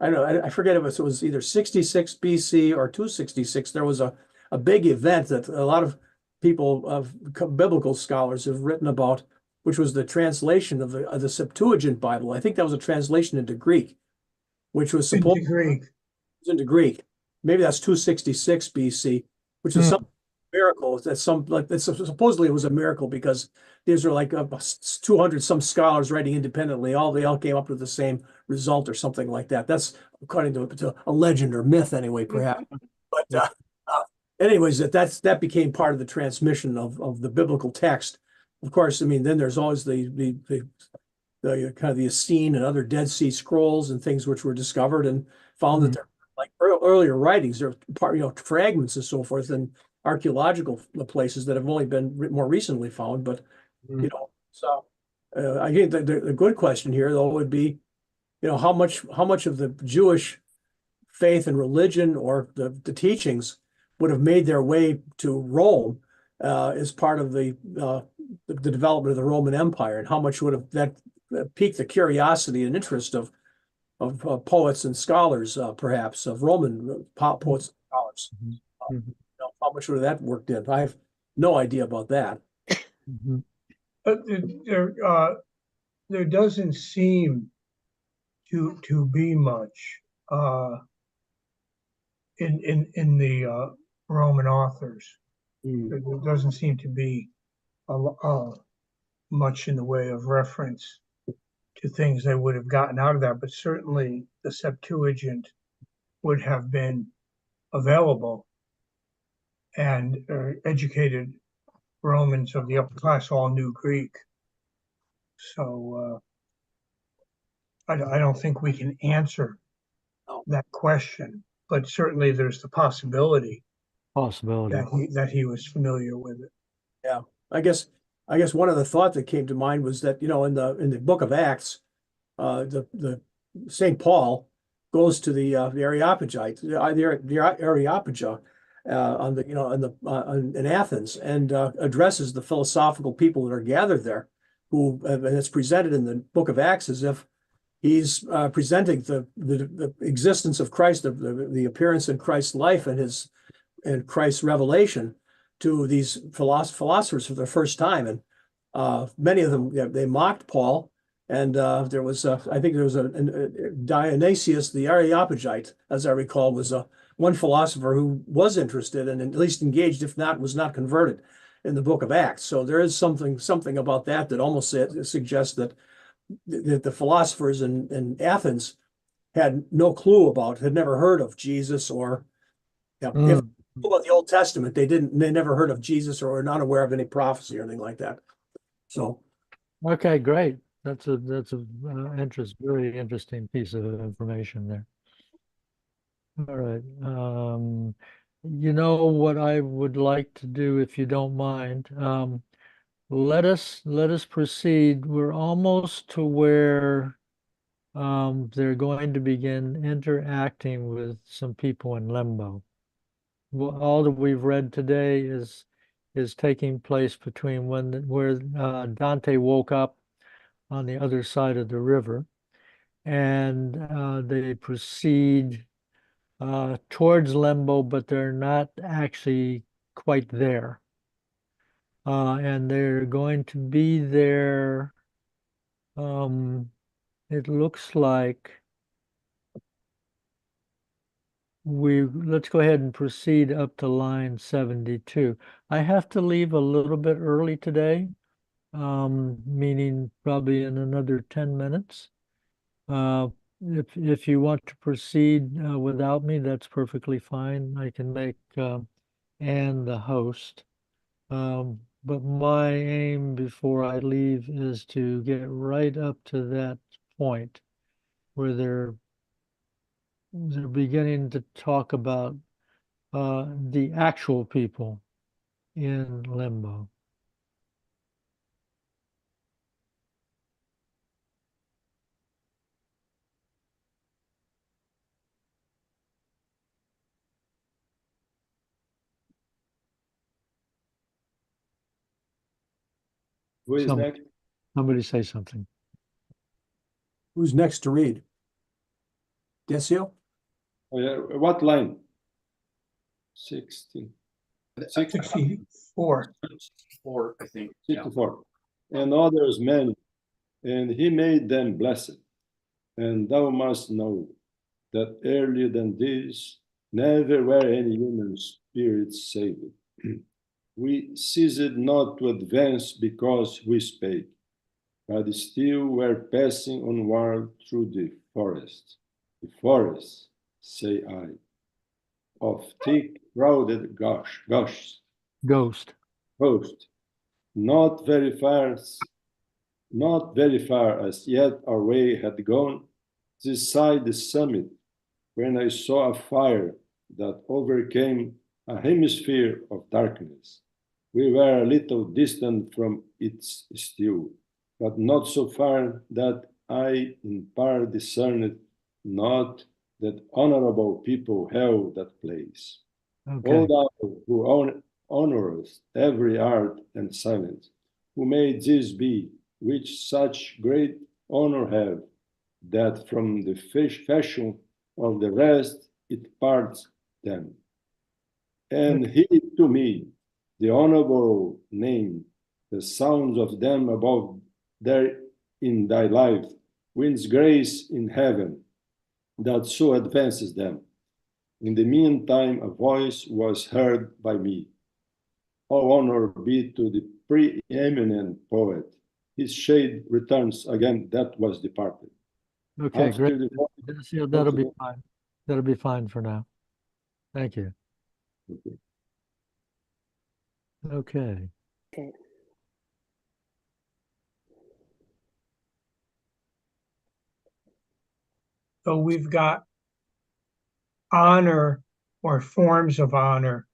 I don't know, I forget if it was either 66 BC or 266. There was a big event that a lot of people of biblical scholars have written about, which was the translation of the Septuagint Bible. I think that was a translation into Greek, which was supposed Into Greek. into Greek. Maybe that's 266 BC, which is some miracle. That's supposedly it was a miracle because these are like 200 some scholars writing independently. They all came up with the same result or something like that. That's according to a legend or myth anyway, perhaps. But anyways, that became part of the transmission of the biblical text. Of course, I mean, then there's always the kind of the Essene and other Dead Sea Scrolls and things which were discovered and found that they're like earlier writings, they're part, fragments and so forth, and archaeological places that have only been more recently found. But so I think the good question here though would be, how much of the Jewish faith and religion or the teachings would have made their way to Rome as part of the development of the Roman Empire, and how much would have that piqued the curiosity and interest of poets and scholars, perhaps of Roman poets and scholars. How much would have that worked in? I have no idea about that. There doesn't seem to be much in the Roman authors. There doesn't seem to be much in the way of reference to things they would have gotten out of that, but certainly the Septuagint would have been available, and educated Romans of the upper class all knew Greek. So I don't think we can answer that question, but certainly there's the possibility that he was familiar with it. Yeah, I guess one of the thoughts that came to mind was that in the book of Acts, the Saint Paul goes to the Areopagite, the Areopagus on the in Athens, and addresses the philosophical people that are gathered there, who and it's presented in the book of Acts as if he's presenting the existence of Christ, the appearance in Christ's life and Christ's revelation to these philosophers for the first time. And many of them, they mocked Paul. And there was, I think there was a Dionysius the Areopagite, as I recall, was one philosopher who was interested and at least engaged, if not, was not converted in the book of Acts. So there is something about that almost suggests that the philosophers in Athens had no clue had never heard of Jesus, or if about the Old Testament, they never heard of Jesus or were not aware of any prophecy or anything like that. So okay, great. That's a very interesting piece of information there. All right. You know what I would like to do, if you don't mind. Let us proceed. We're almost to where they're going to begin interacting with some people in Limbo. Well, all that we've read today is taking place between where Dante woke up on the other side of the river, and they proceed towards Limbo, but they're not actually quite there. And they're going to be there. It looks like let's go ahead and proceed up to line 72. I have to leave a little bit early today, meaning probably in another 10 minutes. If you want to proceed without me, that's perfectly fine. I can make Anne the host. But my aim before I leave is to get right up to that point where they're beginning to talk about the actual people in Limbo. Who is Some- next? Somebody say something. Who's next to read? Decio? Oh, yeah. What line? 16. 64. 4, I think. Yeah. 64. And others many, and he made them blessed. And thou must know that earlier than this, never were any human spirits saved. We ceased not to advance because we spake, but still were passing onward through the forest, say I, of thick crowded ghosts, Ghost. not very far, not very far as yet our way had gone, this side the summit, when I saw a fire that overcame a hemisphere of darkness. We were a little distant from it still, but not so far that I in part discerned not that honorable people held that place. Okay. O thou who honorest every art and science, who made this be, which such great honor have, that from the fashion of the rest it parts them. And he to me, the honorable name, the sounds of them above there in thy life, wins grace in heaven, that so advances them. In the meantime, a voice was heard by me. All honor be to the preeminent poet. His shade returns again that was departed. Okay, After great. the Yeah, that'll be fine. That'll be fine for now. Thank you. Okay. Okay. Okay. So we've got honor or forms of honor,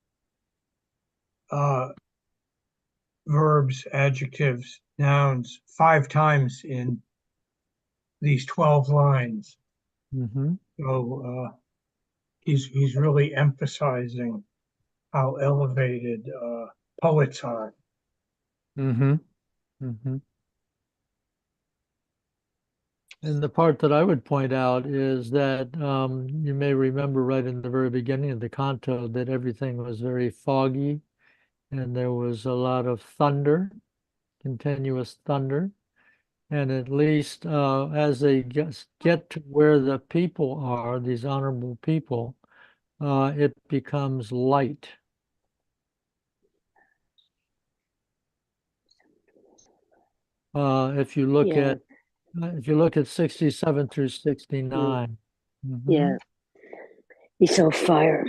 verbs, adjectives, nouns, 5 times in these 12 lines. Mm-hmm. So he's really emphasizing how elevated poets are. Mm-hmm. Mm-hmm. And the part that I would point out is that you may remember right in the very beginning of the canto that everything was very foggy and there was a lot of thunder, continuous thunder. And at least as they get to where the people are, these honorable people, it becomes light. If you look Yeah. at 67 through 69. Mhm. Yeah. He saw fire.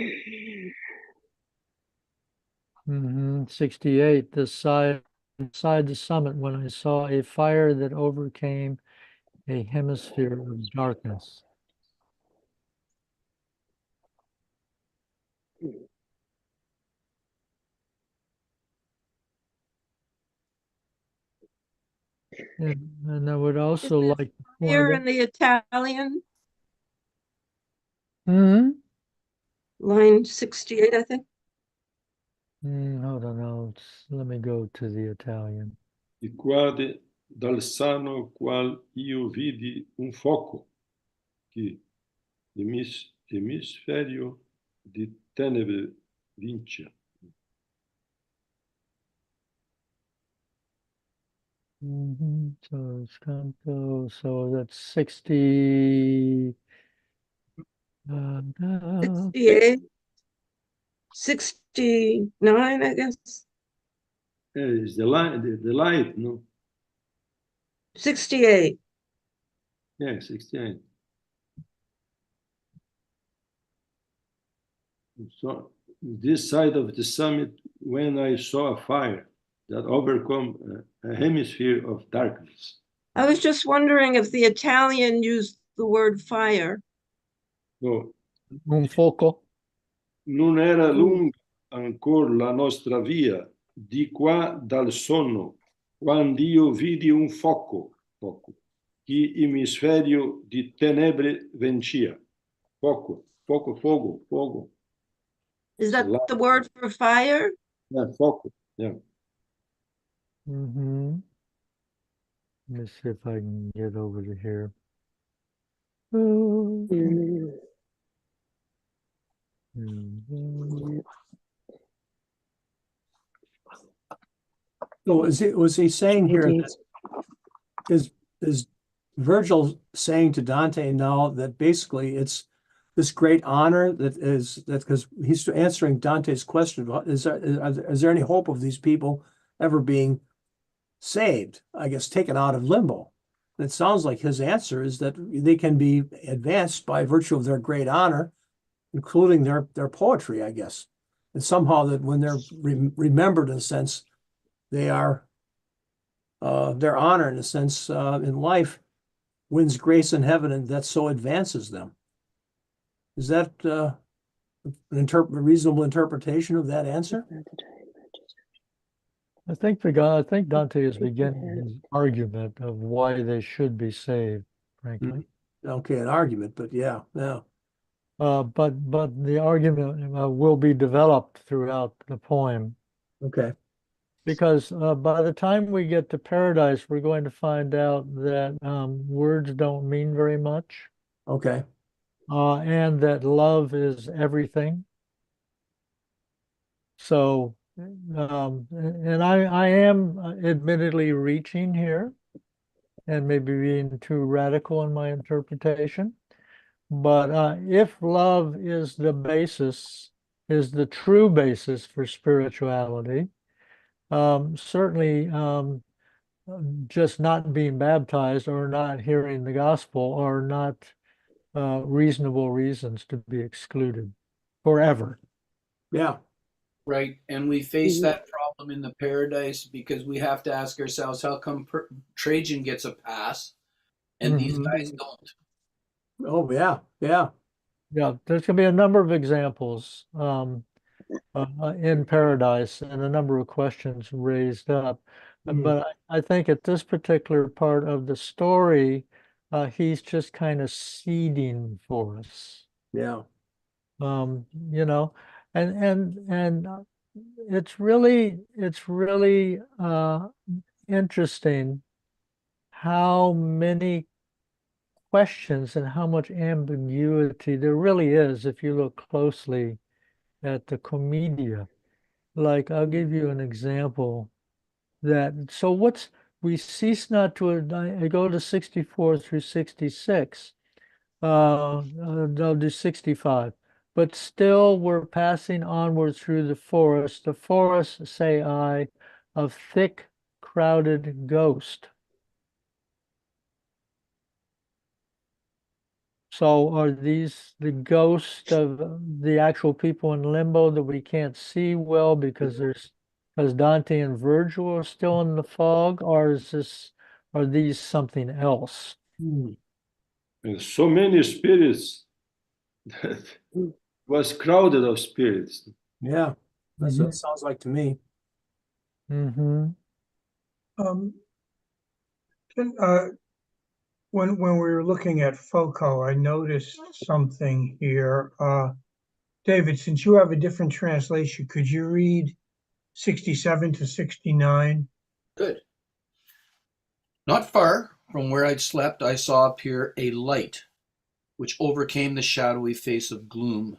68, the side inside the summit when I saw a fire that overcame a hemisphere of darkness. And I would Is also that like to fire point in the Italian, out. line 68, I think? Hold on, let me go to the Italian. Di quade dal sano qual io vidi un foco, che emisferio di tenebre vincia. So it's Canto, so that's 60. 68, 69, I guess. It's the light, no? 68. Yeah, 68. So this side of the summit, when I saw a fire that overcome a hemisphere of darkness. I was just wondering if the Italian used the word fire. No, Un foco. non era lunga ancora la nostra via, di qua dal sonno, quando io vidi un foco, che emisferio di tenebre vencia. Fogo. Is that Light. the word for fire? Yeah, foco, yeah. Let me see if I can get over to here. So was he saying here that is Virgil saying to Dante now that basically it's this great honor that because he's answering Dante's question, is there any hope of these people ever being saved, I guess, taken out of limbo? It sounds like his answer is that they can be advanced by virtue of their great honor, including their poetry, I guess. And somehow that when they're remembered in a sense, they are their honor in a sense in life wins grace in heaven, and that so advances them. Is that a reasonable interpretation of that answer? I think Dante is beginning his argument of why they should be saved, frankly. Okay, an argument, but yeah. But the argument will be developed throughout the poem. Okay. Because by the time we get to paradise, we're going to find out that words don't mean very much, Okay. and that love is everything. So, and I am admittedly reaching here and maybe being too radical in my interpretation. But if love is the basis, is the true basis for spirituality, certainly just not being baptized or not hearing the gospel are not reasonable reasons to be excluded forever. Yeah. Right. And we face that problem in the paradise because we have to ask ourselves, how come Trajan gets a pass and these guys don't? Oh, yeah. Yeah. Yeah, there's going to be a number of examples in paradise and a number of questions raised up. But I think at this particular part of the story, he's just kind of seeding for us. Yeah. You know, and it's really interesting how many questions and how much ambiguity there really is if you look closely at the Commedia. Like, I'll give you an example so we cease not to, I go to 64 through 66, I'll do 65. But still we're passing onward through the forest, say I, of thick, crowded ghost. So are these the ghosts of the actual people in limbo that we can't see well because there's because Dante and Virgil are still in the fog, or are these something else? Hmm. And so many spirits that was crowded of spirits. Yeah, that's what Mhm. it sounds like to me. Mm-hmm. Um, can, when we were looking at Foucault, I noticed something here. David, since you have a different translation, could you read 67 to 69? Good. Not far from where I'd slept, I saw appear a light which overcame the shadowy face of gloom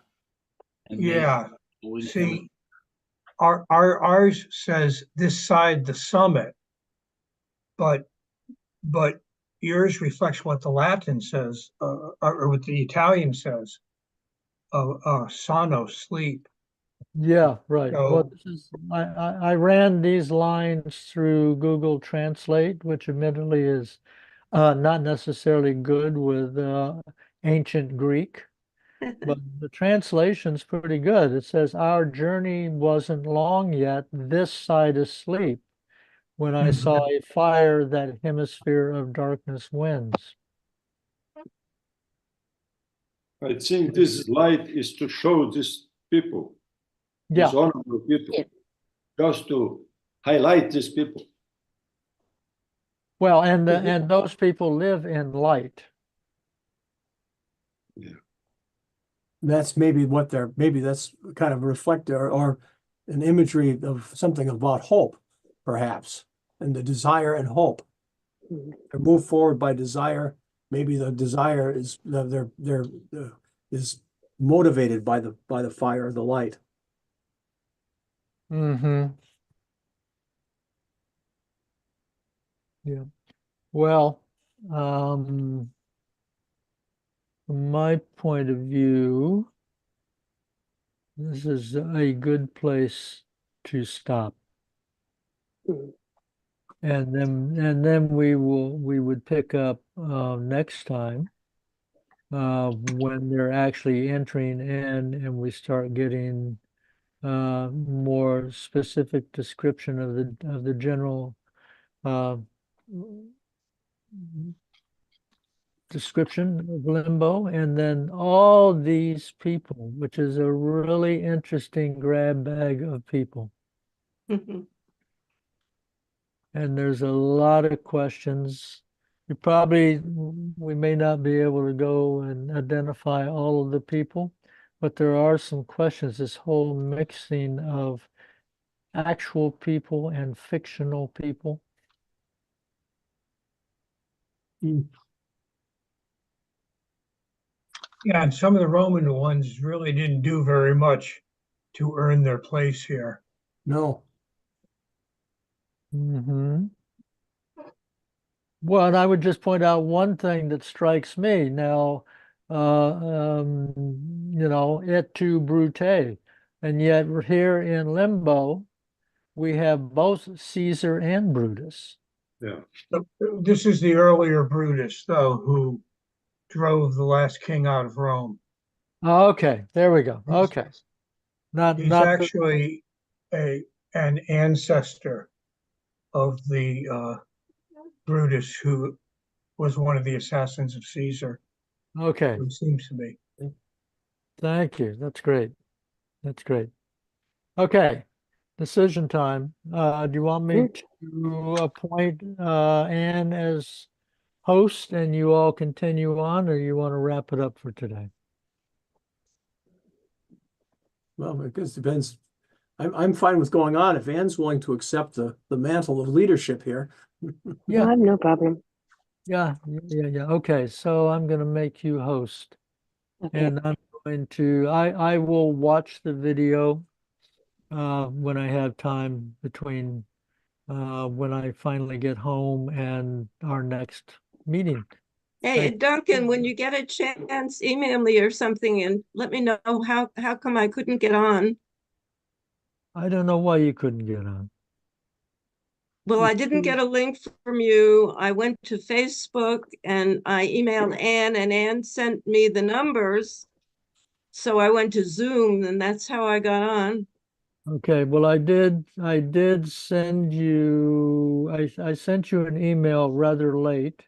and made Yeah. glowing heaven. See, ours says this side the summit, but but yours reflects what the Latin says, or what the Italian says, sono, sleep. Yeah, right. Well, So, this is I ran these lines through Google Translate, which admittedly is not necessarily good with ancient Greek, but the translation's pretty good. It says, "Our journey wasn't long yet, this side asleep, when I saw a fire that hemisphere of darkness wins." I think this light is to show these people, these Yeah, honorable people, Yeah. just to highlight these people. well, and those people live in light. Yeah. That's maybe what they're, maybe that's kind of a reflector or an imagery of something about hope, perhaps, and the desire and hope. They're moved forward by desire. Maybe the desire is they're is motivated by the fire of the light. Mm-hmm. Yeah. Well, from my point of view, this is a good place to stop. Mhm. And then we would pick up next time when they're actually entering in and we start getting more specific description of the general uh, description of Limbo, and then all these people, which is a really interesting grab bag of people. And there's a lot of questions. We may not be able to go and identify all of the people, but there are some questions, this whole mixing of actual people and fictional people. yeah, and some of the Roman ones really didn't do very much to earn their place here. No. Mm-hmm. Well, and I would just point out one thing that strikes me now, et tu, Brute, and yet here in Limbo, we have both Caesar and Brutus. Yeah. This is the earlier Brutus, though, who drove the last king out of Rome. Okay, there we go. He's, Okay, not he's not the, actually an ancestor of the Brutus, who was one of the assassins of Caesar. okay. It seems to be. Thank you. That's great. That's great. Okay, decision time. Do you want me to appoint Anne as host and you all continue on, or you want to wrap it up for today? Well, it just depends. I'm fine with going on if Anne's willing to accept the mantle of leadership here. Yeah, I have no problem. yeah. Okay, so I'm going to make you host, Okay. and I will watch the video when I have time between when I finally get home and our next meeting. Hey, Duncan, when you get a chance, email me or something and let me know how come I couldn't get on. I don't know why you couldn't get on. Well, I didn't get a link from you. I went to Facebook and I emailed Anne, and Anne sent me the numbers. So I went to Zoom, and that's how I got on. Okay, well, I did send you, I sent you an email rather late,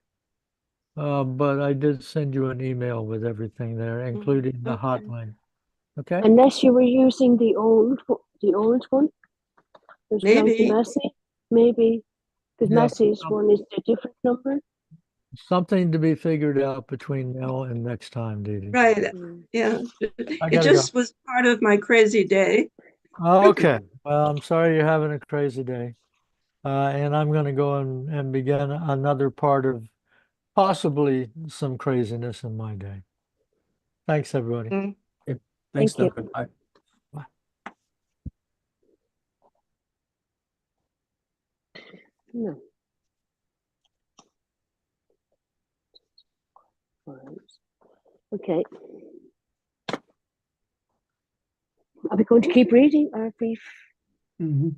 but I did send you an email with everything there, including the Okay. hotline. Okay? Unless you were using the old one, it was belonged to Maybe, Massey, maybe, because Yeah, Massey's one is a different number. something to be figured out between now and next time, Dee Dee. right. Mm. Yeah. I It gotta go. just was part of my crazy day. Okay, well, I'm sorry you're having a crazy day. And I'm going to go and begin another part of possibly some craziness in my day. Thanks, everybody. Mm. Okay, thanks, Thank you. Duncan. Bye. No. Okay. Are we going to keep reading? Or are we, Mhm.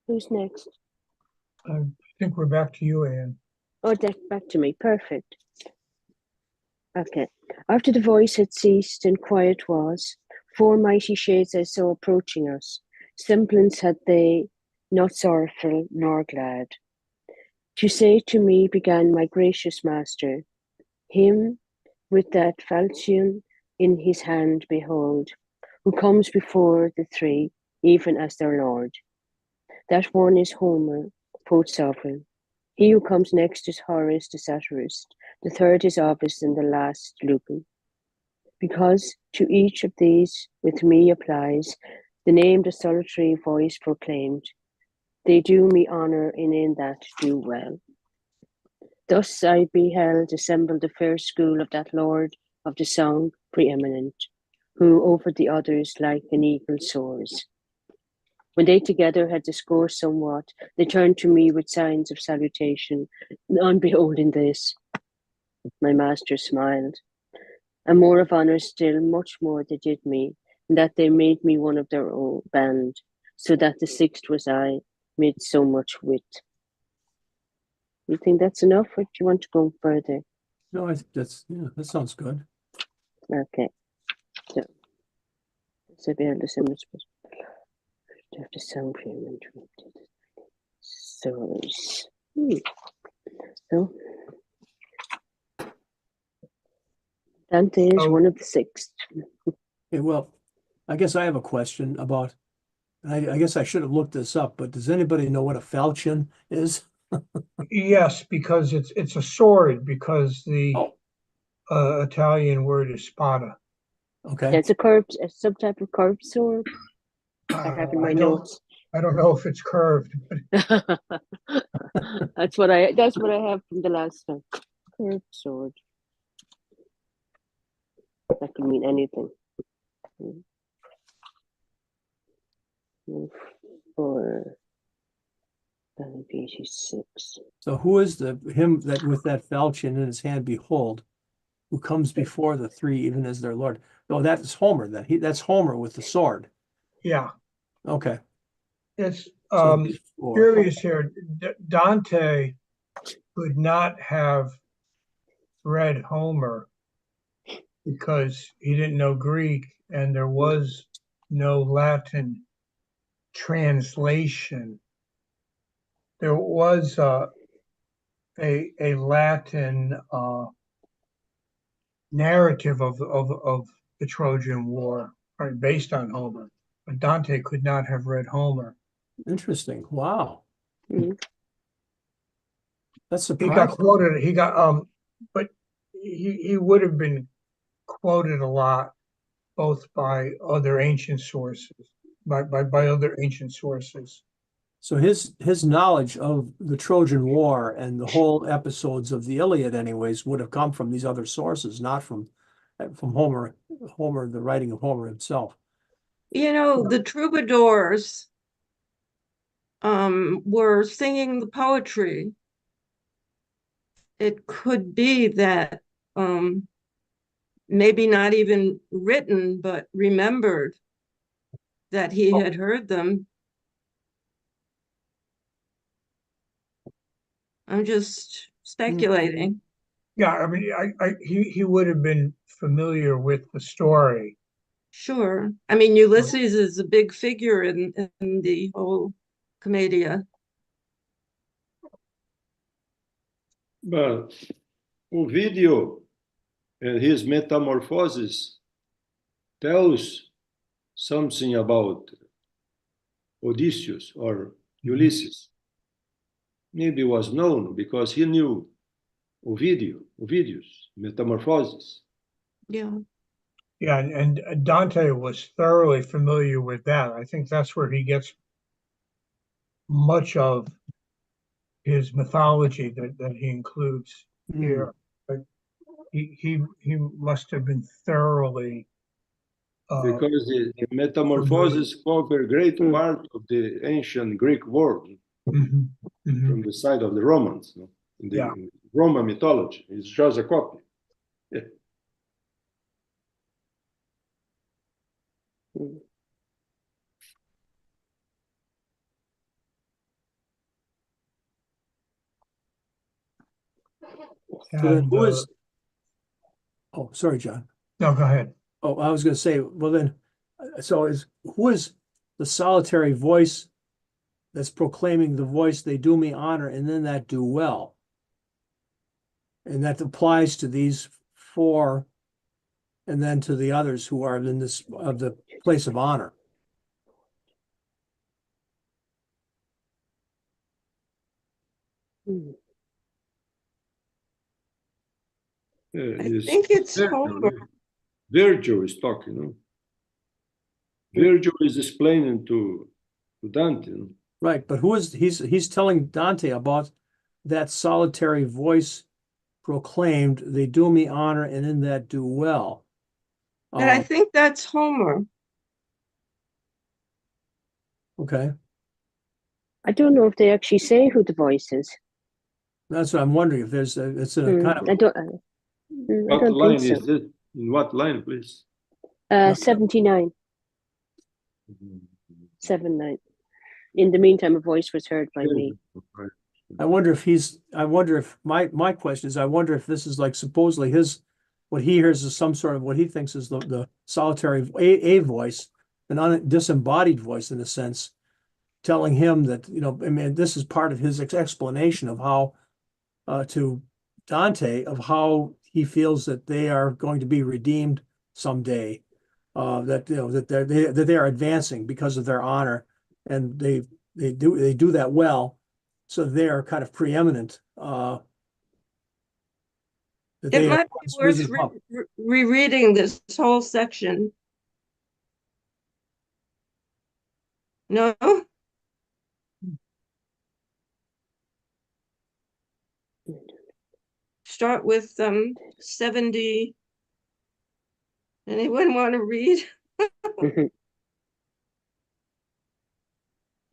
who's next? I think we're back to you, Anne. Oh, that's back to me. Perfect. Okay. After the voice had ceased and quiet was, four mighty shades I saw approaching us. Semblance had they, not sorrowful nor glad. To say to me began my gracious master, him with that falchion in his hand behold, who comes before the three, even as their lord. That one is Homer, poet sovereign. He who comes next is Horace the satirist. The third is Ovid, and the last Lucan. Because to each of these with me applies the name the solitary voice proclaimed, they do me honour and in that do well. Thus I beheld assembled the fair school of that lord of the song preeminent, who over the others like an eagle soars. When they together had discoursed somewhat, they turned to me with signs of salutation. On beholding this, my master smiled. And more of honour still, much more they did me, in that they made me one of their own band, so that the sixth was I, mid so much wit. You think that's enough, or do you want to go further? No, I think that sounds good. Okay. So behind the symbols have the sound frame interrupted. So, so Dante is So one of the six. Okay, well, I guess I have a question about, I guess I should have looked this up, but does anybody know what a falchion is? yes, because it's a sword, because the Oh, Italian word is spada. okay. It's a subtype of curved sword. I have in my notes. I don't know if it's curved, but That's what I have from the last time. Curved sword. That can mean anything. For diabetes 6. So who is him that with that falchion in his hand, behold, who comes before the three, even as their Lord? Oh, that's Homer. That's Homer with the sword. yeah, Okay. it's So before. curious here. Dante could not have read Homer because he didn't know Greek and there was no Latin translation. There was a Latin narrative of the Trojan War, right, based on Homer, but Dante could not have read Homer. Interesting. Wow. Mhm. That's He got surprising. quoted. But he would have been quoted a lot, both by other ancient sources, by other ancient sources. So his knowledge of the Trojan War and the whole episodes of the Iliad, anyways, would have come from these other sources, not from Homer, the writing of Homer himself. You know, the troubadours were singing the poetry. It could be that maybe not even written, but remembered that he had heard them. I'm just speculating. Yeah, I mean, he would have been familiar with the story, Sure. I mean, Ulysses is a big figure in the whole Commedia. But Ovidio and his Metamorphoses tells something about Odysseus or Ulysses. Maybe was known because he knew Ovidius, Metamorphoses. Yeah. Yeah, and Dante was thoroughly familiar with that. I think that's where he gets much of his mythology that he includes here. But he must have been thoroughly Because the Metamorphoses cover a great part of the ancient Greek world from the side of the Romans. No? In Roman mythology, it's just a copy. Yeah. So then who is, oh, sorry, John. No, go ahead. Oh, I was going to say, well then, who is the solitary voice that's proclaiming the voice, they do me honor, and then that do well? And that applies to these four, and then to the others who are in this of the place of honor. I think it's Homer. Virgil is talking. No? Virgil is explaining to Dante. No? Right, but he's telling Dante about that solitary voice proclaimed, they do me honor, and in that do well. And I think that's Homer. Okay. I don't know if they actually say who the voice is. That's what I'm wondering, if there's it's a kind of. I don't line think so. is this? In what line, please? 79. 79. In the meantime, a voice was heard by me. I wonder if my question is, I wonder if this is like supposedly what he hears is some sort of what he thinks is the solitary a voice, an disembodied voice in a sense, telling him that, I mean, this is part of his explanation of how to Dante, of how he feels that they are going to be redeemed someday, that they are advancing because of their honor, and they do that well, so they are kind of preeminent. It might be worth rereading this whole section. No? Start with 70. Anyone want to read?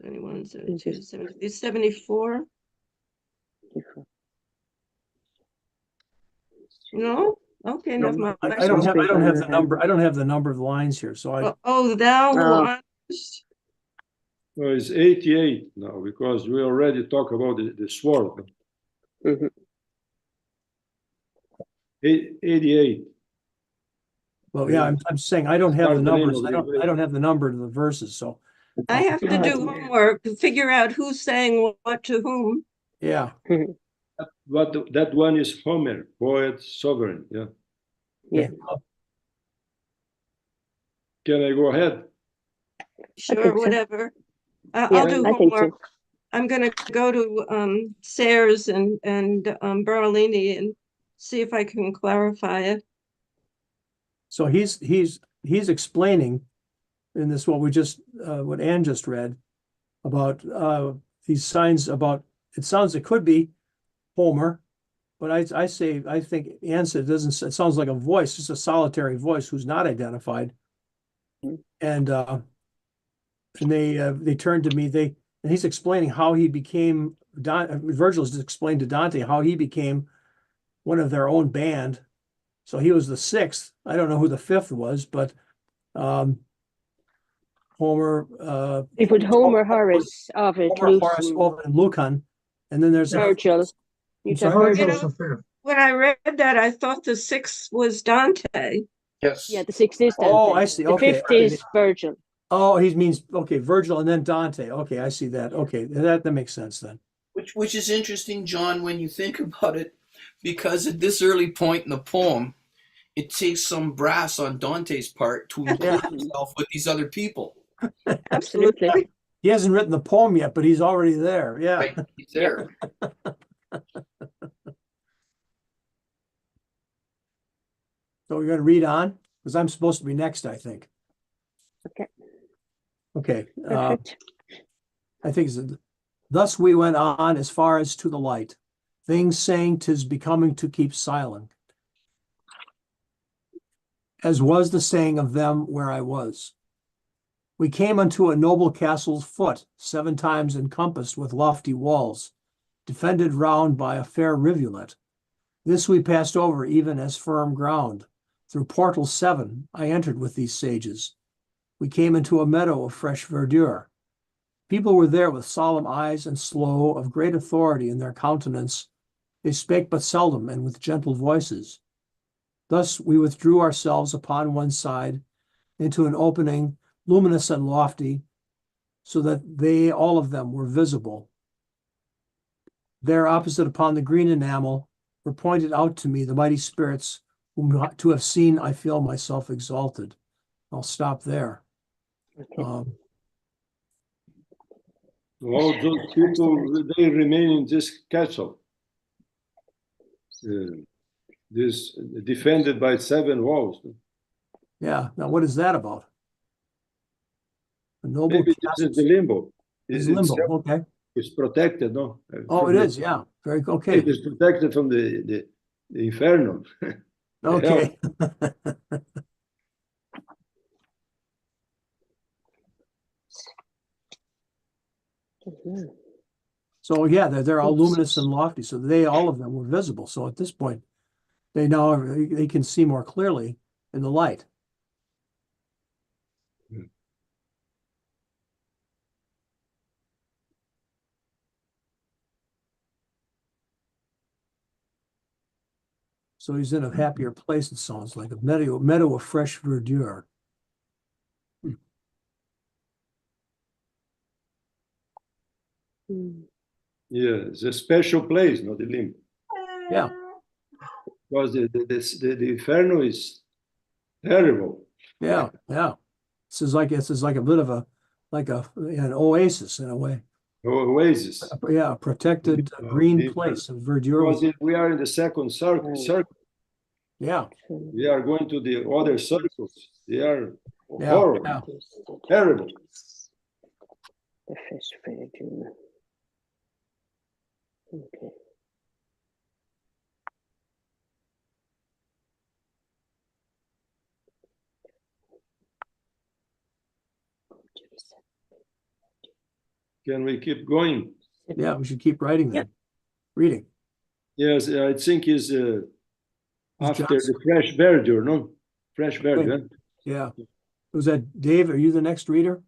71, 72, 73, 74. No? Okay, never mind. I don't have the number. I don't have the number of lines here, so I. Oh, thou honest. Well, it's 88 now because we already talked about the sword. 88. Well, yeah, I'm saying I don't have the numbers. I don't have the number of the verses, so. I have to do homework to figure out who's saying what to whom. Yeah. That one is Homer, poet, sovereign. Yeah. Yeah. Can I go ahead? Sure, whatever. I'll do homework. So. I'm going to go to Sayers and Berolini and see if I can clarify it. So he's explaining in this what Anne just read about these signs about, it sounds, it could be Homer, but I think Anne said it sounds like a voice, just a solitary voice who's not identified. And they turned to me, and he's explaining how he became, Virgil's explained to Dante how he became one of their own band. So he was the sixth. I don't know who the fifth was, but Homer. They put Homer, Horace, Ovid, Horace, Ovid, and Lucan, and then there's Virgil. When I read that, I thought the sixth was Dante. Yes. Yeah, the sixth is Dante. Oh, I see. The Okay. fifth is Virgil. Oh, he means, okay, Virgil and then Dante. Okay, I see that. Okay, that makes sense then. Which is interesting, John, when you think about it, because at this early point in the poem, it takes some brass on Dante's part to include himself with these other people. Absolutely. He hasn't written the poem yet, but he's already there. Yeah. Right? He's there. So we're going to read on because I'm supposed to be next, I think. Okay. Okay. Perfect. I think it's, thus we went on as far as to the light, things saying 'tis becoming to keep silent, as was the saying of them where I was. We came unto a noble castle's foot, 7 times encompassed with lofty walls, defended round by a fair rivulet. This we passed over even as firm ground. Through portal 7 I entered with these sages. We came into a meadow of fresh verdure. People were there with solemn eyes and slow, of great authority in their countenance. They spake but seldom and with gentle voices. Thus we withdrew ourselves upon one side into an opening, luminous and lofty, so that they all of them were visible. There, opposite upon the green enamel, were pointed out to me the mighty spirits whom to have seen I feel myself exalted. I'll stop there. Okay. All those people, they remain in this castle. This defended by 7 walls. Yeah. Now, what is that about? A noble Maybe this is the limbo. It's limbo. Okay. It's protected, no? Oh, it is. Yeah. Very okay. It is protected from the Inferno. Okay. Mhm. So yeah, they're all luminous and lofty. So all of them were visible. So at this point, they can see more clearly in the light. So he's in a happier place, it sounds like, a meadow of fresh verdure. Mm. Yeah, it's a special place, not the Limbo. Yeah. Because the Inferno is terrible. Yeah. Yeah. This is like a bit of an oasis in a way. Oasis. Yeah, a protected green place of verdure. Because we are in the second circle. Yeah. We are going to the other circles. They are Yeah. horrible, Yeah. terrible. The first Virgil. Okay. Can we keep going? Yeah, we should keep writing then. Yep. Reading. Yes, I think is after Johnson. the fresh verdure, no? Fresh verdure. Wait. Yeah. Was that Dave? Are you the next reader?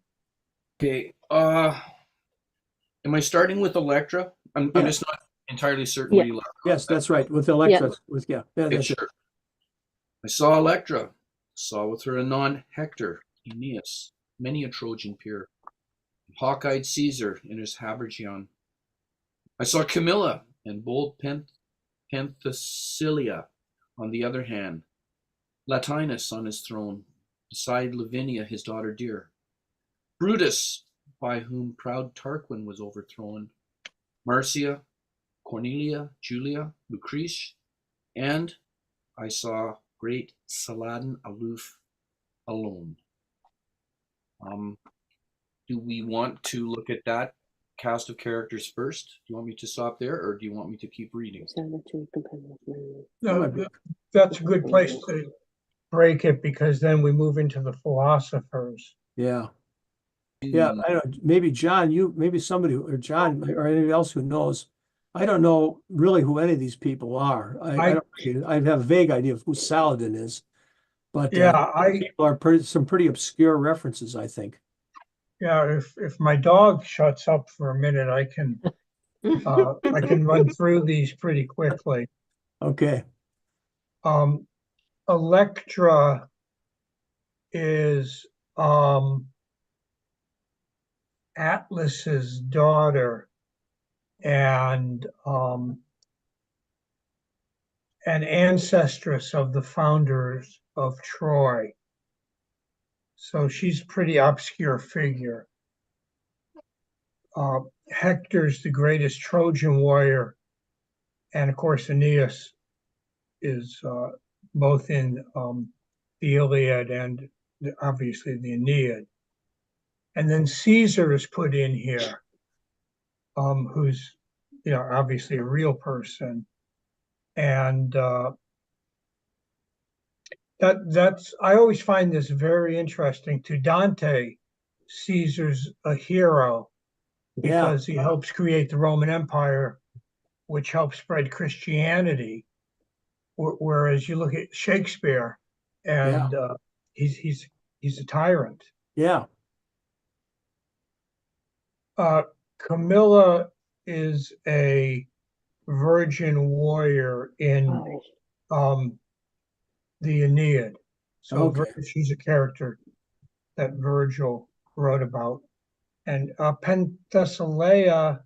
Okay. Am I starting with Electra? I'm just not entirely certain what Electra. Yes, that's right. With Electra. Yeah. Okay, That's sure. it. I saw Electra, saw with her anon Hector, Aeneas, many a Trojan peer, hawk-eyed Caesar in his habergeon. I saw Camilla and bold Penthesilea on the other hand, Latinus on his throne, beside Lavinia his daughter dear, Brutus, by whom proud Tarquin was overthrown, Marcia, Cornelia, Julia, Lucrece, and I saw great Saladin aloof alone. Do we want to look at that cast of characters first? Do you want me to stop there, or do you want me to keep reading? No, that's a good place to break it because then we move into the philosophers. Yeah. Yeah. I don't, maybe John, maybe somebody, or John, or anybody else who knows. I don't know really who any of these people are. I have a vague idea of who Saladin is, but people are some pretty obscure references, I think. Yeah, if my dog shuts up for a minute, I can run through these pretty quickly. Okay. Electra is Atlas's daughter and an ancestress of the founders of Troy. So she's a pretty obscure figure. Hector's the greatest Trojan warrior, and of course Aeneas is both in the Iliad and obviously the Aeneid. And then Caesar is put in here, who's obviously a real person, and that's I always find this very interesting. To Dante, Caesar's a hero because he helps create the Roman Empire, which helps spread Christianity. Whereas you look at Shakespeare, and he's a tyrant. Yeah. Camilla is a virgin warrior in the Aeneid. So she's a character that Virgil wrote about. And Penthesilea,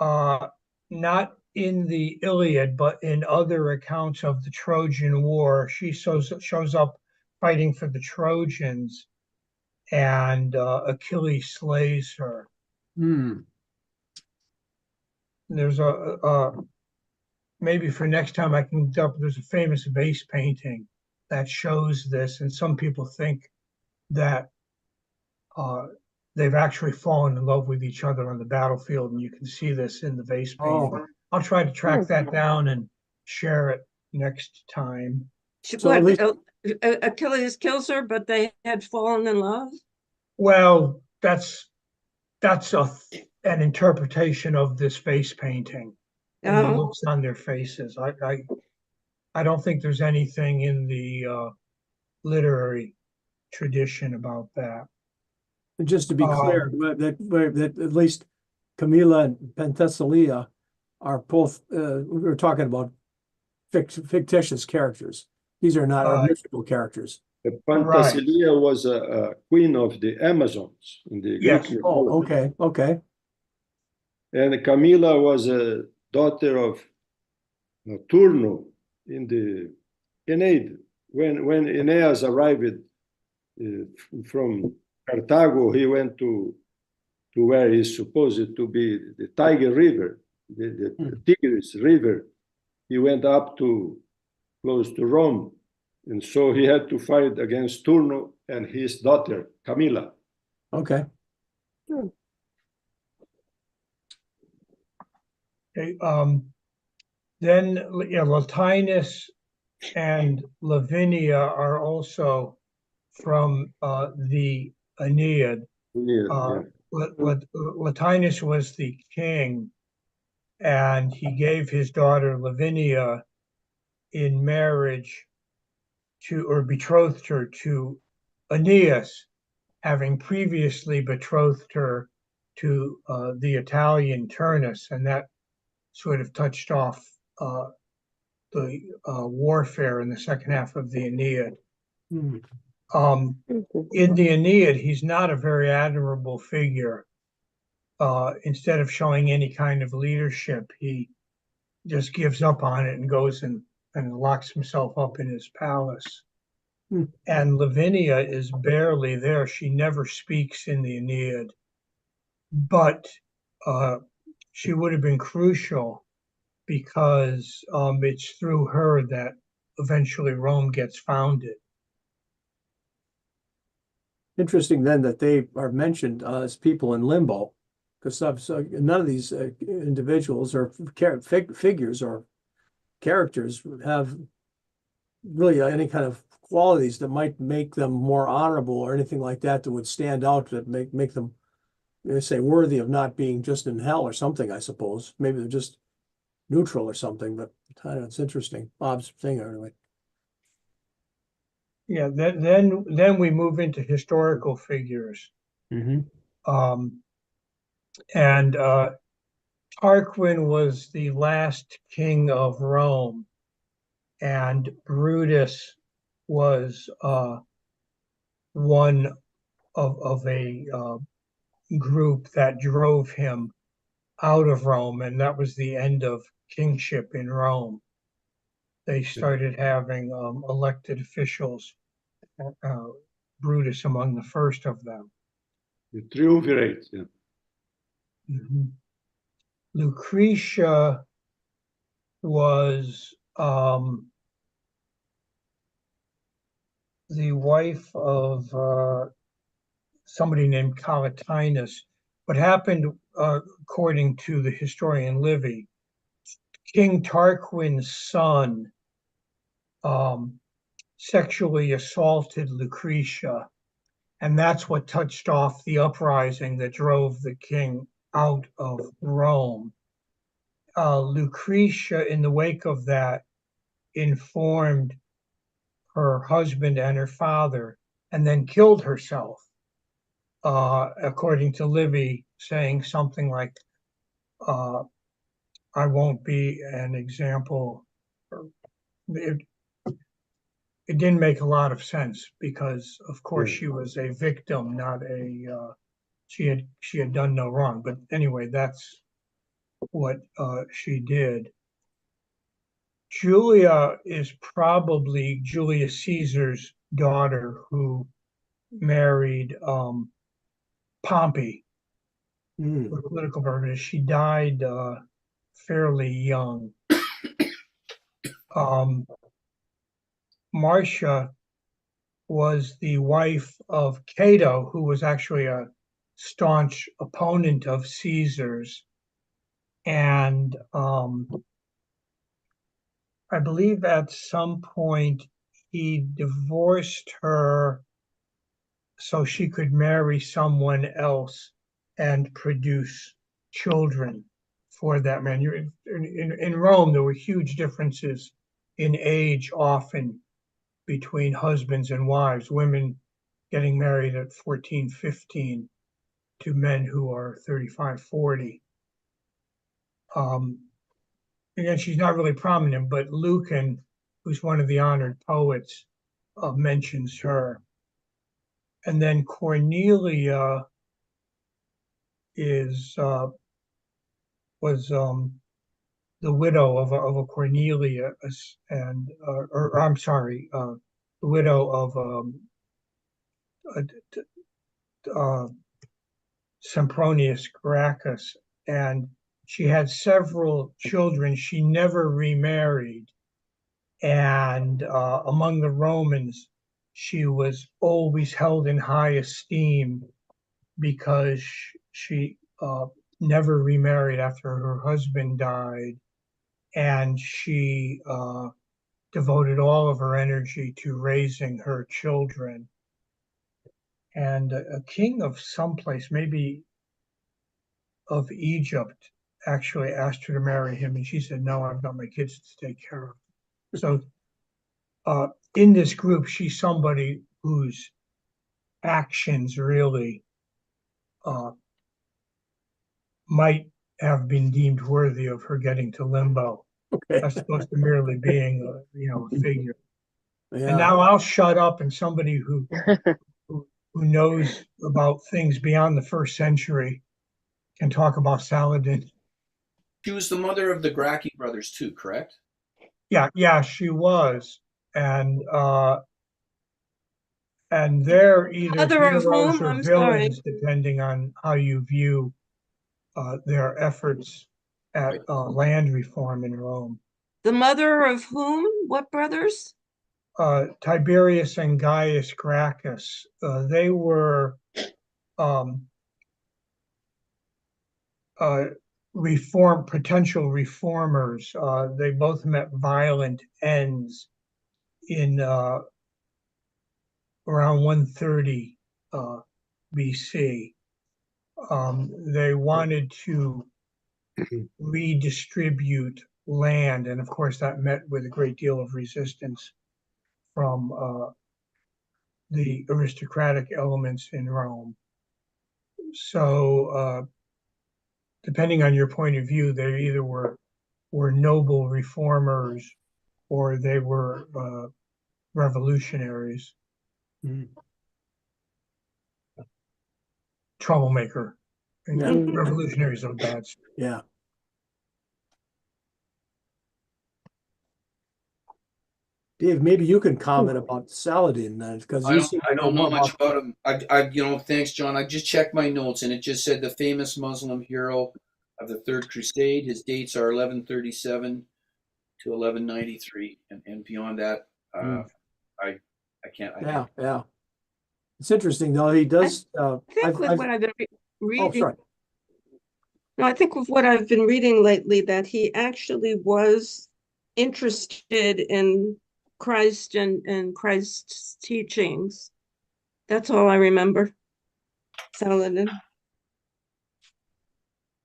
not in the Iliad, but in other accounts of the Trojan War, she shows up fighting for the Trojans, and Achilles slays her. There's maybe for next time I can there's a famous vase painting that shows this, and some people think that they've actually fallen in love with each other on the battlefield, and you can see this in the vase painting. I'll try to track that down and share it next time. So Achilles kills her, but they had fallen in love? Well, that's an interpretation of this face painting and the looks on their faces. I don't think there's anything in the literary tradition about that. And just to be clear, that at least Camilla and Penthesilea are both, we're talking about fictitious characters. These are not mythical characters. Penthesilea was a queen of the Amazons in the Greek mythology. Okay. And Camilla was a daughter of Turno in the Aeneid. When Aeneas arrived from Carthago, he went to where he's supposed to be the Tiger River, the Tigris River. He went up to close to Rome, and so he had to fight against Turno and his daughter Camilla. Okay. Then Latinus and Lavinia are also from the Aeneid. Latinus was the king, and he gave his daughter Lavinia in marriage or betrothed her to Aeneas, having previously betrothed her to the Italian Turnus, and that sort of touched off the warfare in the second half of the Aeneid. In the Aeneid, he's not a very admirable figure. Instead of showing any kind of leadership, he just gives up on it and goes and locks himself up in his palace. And Lavinia is barely there. She never speaks in the Aeneid, but she would have been crucial because it's through her that eventually Rome gets founded. Interesting then that they are mentioned as people in limbo, because none of these individuals or figures or characters have really any kind of qualities that might make them more honorable or anything like that that would stand out, that make them, say, worthy of not being just in hell or something, I suppose. Maybe they're just neutral or something, but I don't know, it's interesting. Bob's thing anyway. Yeah, then we move into historical figures. And Tarquin was the last king of Rome, and Brutus was one of a group that drove him out of Rome, and that was the end of kingship in Rome. They started having elected officials, Brutus among the first of them. The triumvirate, yeah. Mhm. Lucretia was the wife of somebody named Collatinus. What happened, according to the historian Livy, King Tarquin's son sexually assaulted Lucretia, and that's what touched off the uprising that drove the king out of Rome. Lucretia, in the wake of that, informed her husband and her father, and then killed herself, according to Livy, saying something like, I won't be an example. It, it didn't make a lot of sense because, of course, she was a victim, not a, she had done no wrong. But anyway, that's what she did. Julia is probably Julius Caesar's daughter who married Pompey for political purposes. She died fairly young. Marcia was the wife of Cato, who was actually a staunch opponent of Caesar's. And I believe at some point he divorced her so she could marry someone else and produce children for that man. In Rome, there were huge differences in age often between husbands and wives, women getting married at 14, 15 to men who are 35, 40. Again, she's not really prominent, but Lucan, who's one of the honored poets, mentions her. And then Cornelia was the widow of a Cornelius, and or I'm sorry, the widow of Sempronius Gracchus, and she had several children. She never remarried, and among the Romans, she was always held in high esteem because she never remarried after her husband died, and she devoted all of her energy to raising her children. And a king of someplace, maybe of Egypt, actually asked her to marry him, and she said, no, I've got my kids to take care of. So in this group, she's somebody whose actions really might have been deemed worthy of her getting to limbo, as opposed to merely being a figure. Yeah. And now I'll shut up, and somebody who knows about things beyond the first century can talk about Saladin. She was the mother of the Gracchi brothers too, correct? Yeah, she was. And they're either Mother of heroes whom? or I'm sorry. villains, depending on how you view their efforts at land reform in Rome. The mother of whom? What brothers? Tiberius and Gaius Gracchus. They were potential reformers. They both met violent ends in around 130 BC. They wanted to redistribute land, and of course that met with a great deal of resistance from the aristocratic elements in Rome. So depending on your point of view, they either were noble reformers or they were revolutionaries. troublemaker and Yeah. revolutionaries of bad. Yeah. Dave, maybe you can comment about Saladin then, because you seem I to know don't know more much about. about him. Thanks, John. I just checked my notes, and it just said the famous Muslim hero of the Third Crusade. His dates are 1137 to 1193, and beyond that, I can't. Yeah, yeah. It's interesting though. He does. I think with what I've been Oh, reading, sorry. no, I think with what I've been reading lately, that he actually was interested in Christ and Christ's teachings. That's all I remember. Saladin.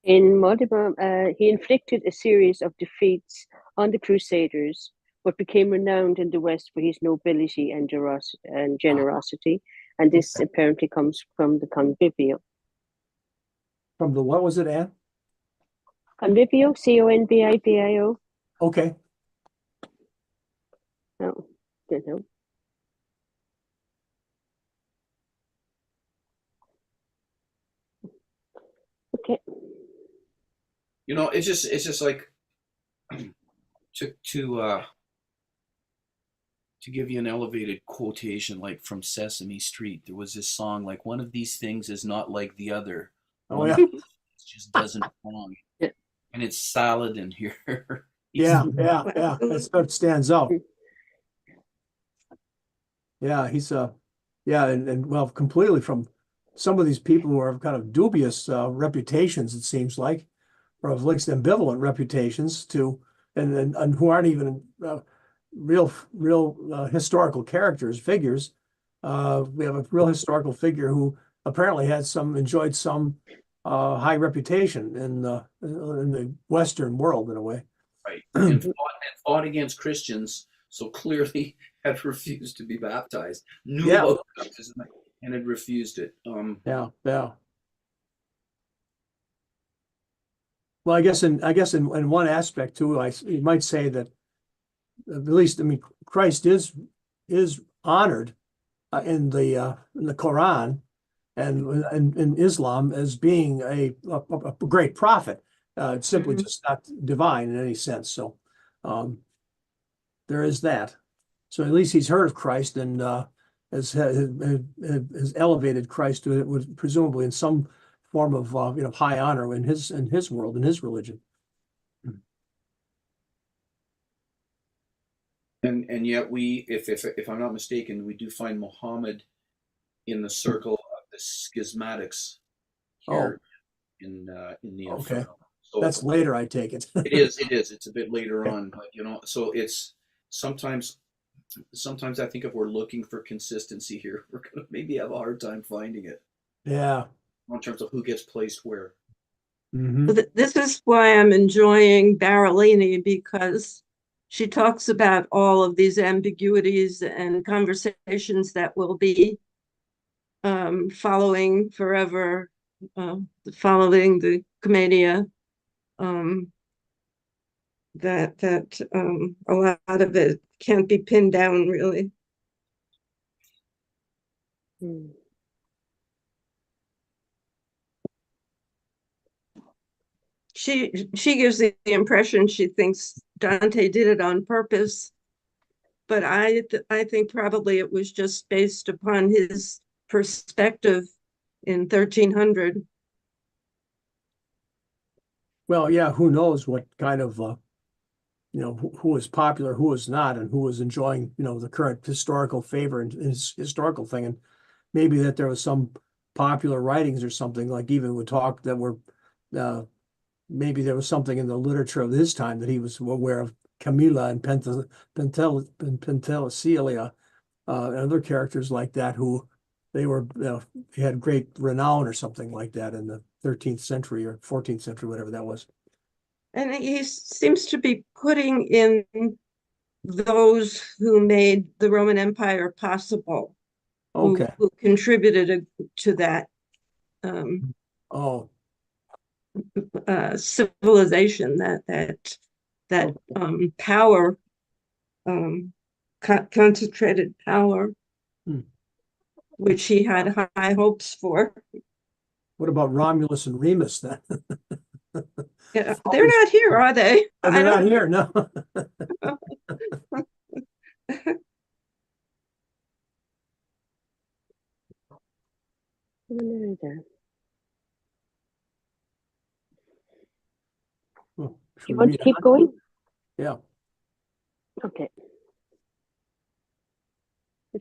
In Modibam, he inflicted a series of defeats on the Crusaders, but became renowned in the West for his nobility and generosity. And this apparently comes from the Convivio. From the what was it, Anne? Convivio, Convibio. Okay. No, don't know. Okay. It's just like to give you an elevated quotation, like from Sesame Street, there was this song like, one of these things is not like the other. Oh One yeah. of these things just doesn't belong. Yeah. And it's Saladin here. Yeah. That's what stands out. Yeah, he's yeah, and well, completely from some of these people who have kind of dubious reputations, it seems like, or of like ambivalent reputations to, and who aren't even real historical figures. We have a real historical figure who apparently enjoyed some high reputation in the Western world in a way. Right. And fought against Christians, so clearly had refused to be baptized. Knew Yeah. about baptism and had refused it. Yeah. Well, I guess in one aspect too, you might say that at least, I mean, Christ is honored in the Quran and in Islam as being a great prophet. It's simply just not divine in any sense. So there is that. So at least he's heard of Christ and has elevated Christ to it, presumably in some form of high honor in his world, in his religion. And yet we, if I'm not mistaken, we do find Muhammad in the circle of the schismatics here in the Inferno. Okay. So that's later, I take it. It is. It's a bit later on, but so it's sometimes I think if we're looking for consistency here, we're gonna maybe have a hard time finding it. Yeah. In terms of who gets placed where. Mm-hmm. This is why I'm enjoying Barolini, because she talks about all of these ambiguities and conversations that will be following forever, following the Commedia. That a lot of it can't be pinned down really. She gives the impression she thinks Dante did it on purpose, but I think probably it was just based upon his perspective in 1300. Well, yeah, who knows what kind of who was popular, who was not, and who was enjoying the current historical favor and his historical thing, and maybe that there was some popular writings or something, like even would talk that were maybe there was something in the literature of his time that he was aware of Camilla and Penthesilea and other characters like that who they had great renown or something like that in the 13th century or 14th century, whatever that was. And he seems to be putting in those who made the Roman Empire possible, Okay. who contributed to that civilization, that power, concentrated power, which he had high hopes for. What about Romulus and Remus then? Yeah, they're not here, are they? Oh, they're not here, no. There. Well, Do should you we want read to keep on? going? Yeah. Okay.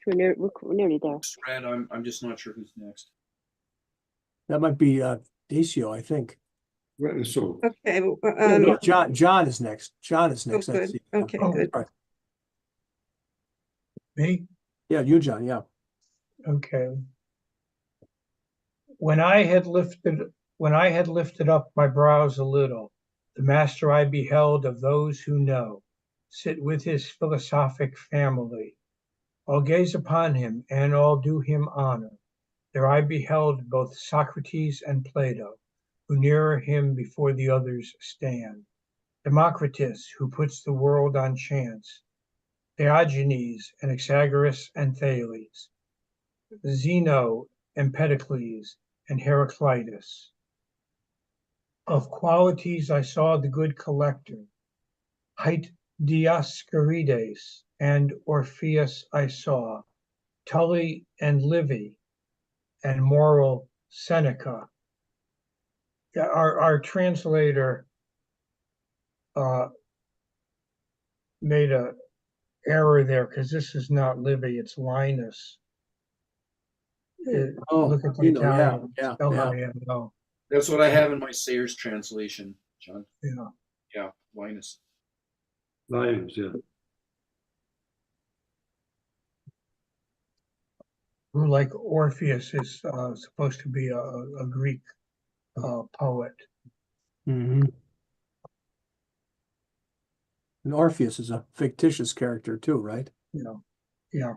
We're nearly there. Fred, I'm just not sure who's next. That might be Dacio, I think. Well, so Okay, No, John is next. John is oh, next. I good. see. Okay, Oh, good. Sorry. Me? Yeah, you, John, yeah. Okay. When I had lifted up my brows a little, the master I beheld of those who know sit with his philosophic family. All gaze upon him and all do him honor. There I beheld both Socrates and Plato, who nearer him before the others stand. Democritus, who puts the world on chance. Diogenes, Anaxagoras, and Thales. Zeno, Empedocles, and Heraclitus. Of qualities I saw the good collector. Hight Dioscorides and Orpheus I saw. Tully and Livy, and moral Seneca. Yeah, our translator made a error there because this is not Livy, it's Linus. Look at the you know, Italian yeah. spelling. No, That's what I have in my Sayers translation, John. yeah. Yeah, Linus. Linus, yeah. Who, like Orpheus, is supposed to be a Greek poet. Mm-hmm. And Orpheus is a fictitious character too, right? Yeah.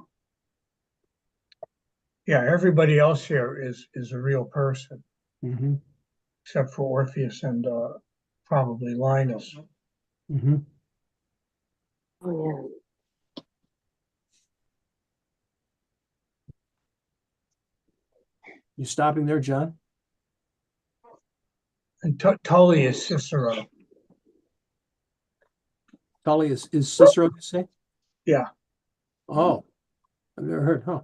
Everybody else here is a real person, Mm-hmm. except for Orpheus and probably Linus. Mm-hmm. Oh, yeah. You stopping there, John? And Tully is Cicero. Tully is Cicero, you say? Yeah. Oh, I've never heard, huh?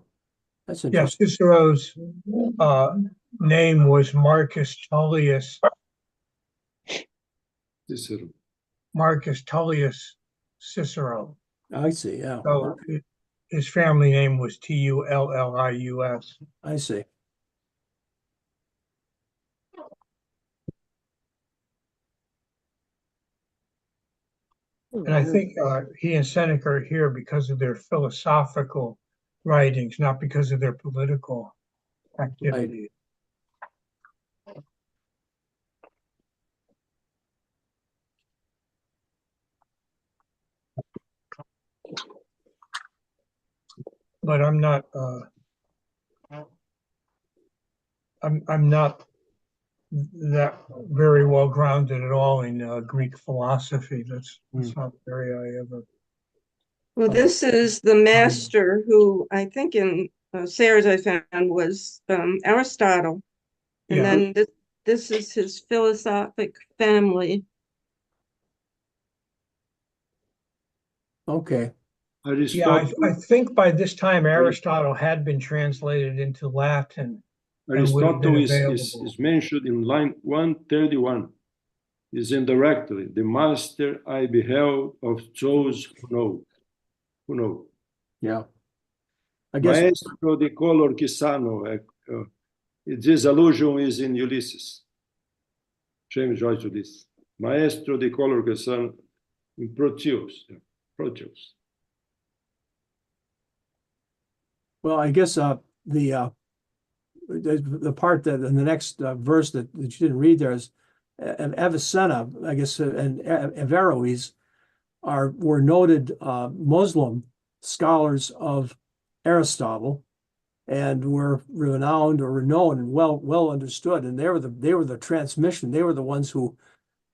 That's Yeah, interesting. Cicero's name was Marcus Tullius. Cicero. Marcus Tullius Cicero. I see, yeah. So his family name was Tullius. I see. And I think he and Seneca are here because of their philosophical writings, not because of their political activity. But I'm not. I'm not that very well grounded at all in Greek philosophy. That's not the area I ever. Well, this is the master who I think in Sayers I found was Aristotle. And Yeah. then this is his philosophic family. Okay. Yeah, I think by this time Aristotle had been translated into Latin. Aristotle is mentioned in line 131. Is indirectly the master I beheld of those who know. Who know. Yeah. I guess Maestro di color que sano. This allusion is in Ulysses. James Joyce Ulysses. Maestro di color que sano in Proteus. Proteus. well, I guess the part that in the next verse that you didn't read there is Avicenna, I guess, and Averroes were noted Muslim scholars of Aristotle, and were renowned or renowned and well understood. And they were the transmission. They were the ones who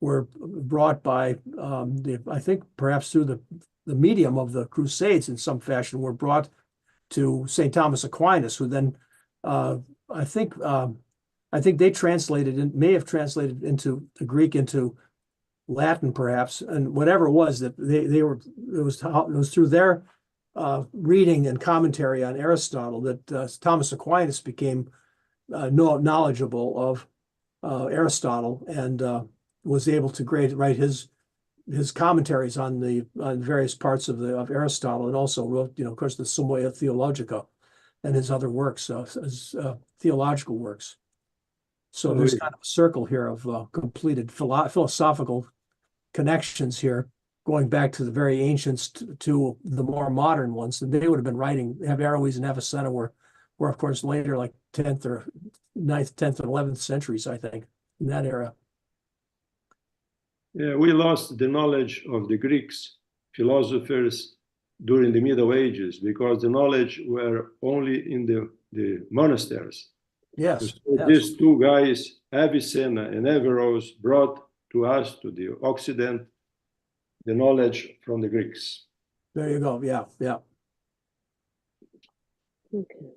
were brought by I think perhaps through the medium of the Crusades in some fashion, were brought to St. Thomas Aquinas, who then I think I think they translated and may have translated into the Greek into Latin, perhaps, and whatever it was that they were. It was through their reading and commentary on Aristotle that Thomas Aquinas became knowledgeable of Aristotle and was able to write his commentaries on various parts of Aristotle, and also wrote, of course, the Summa Theologica and his other works, his theological works. So there's kind of a circle here of completed philosophical connections here, going back to the very ancients to the more modern ones. And they would have been writing. Averroes and Avicenna were of course later, like 10th or 9th, 10th, and 11th centuries, I think, in that era. Yeah, we lost the knowledge of the Greeks philosophers during the Middle Ages because the knowledge were only in the monasteries. Yes, so yes. These two guys, Avicenna and Averroes, brought to us, to the Occident, the knowledge from the Greeks. There you go. Yeah, yeah. Okay.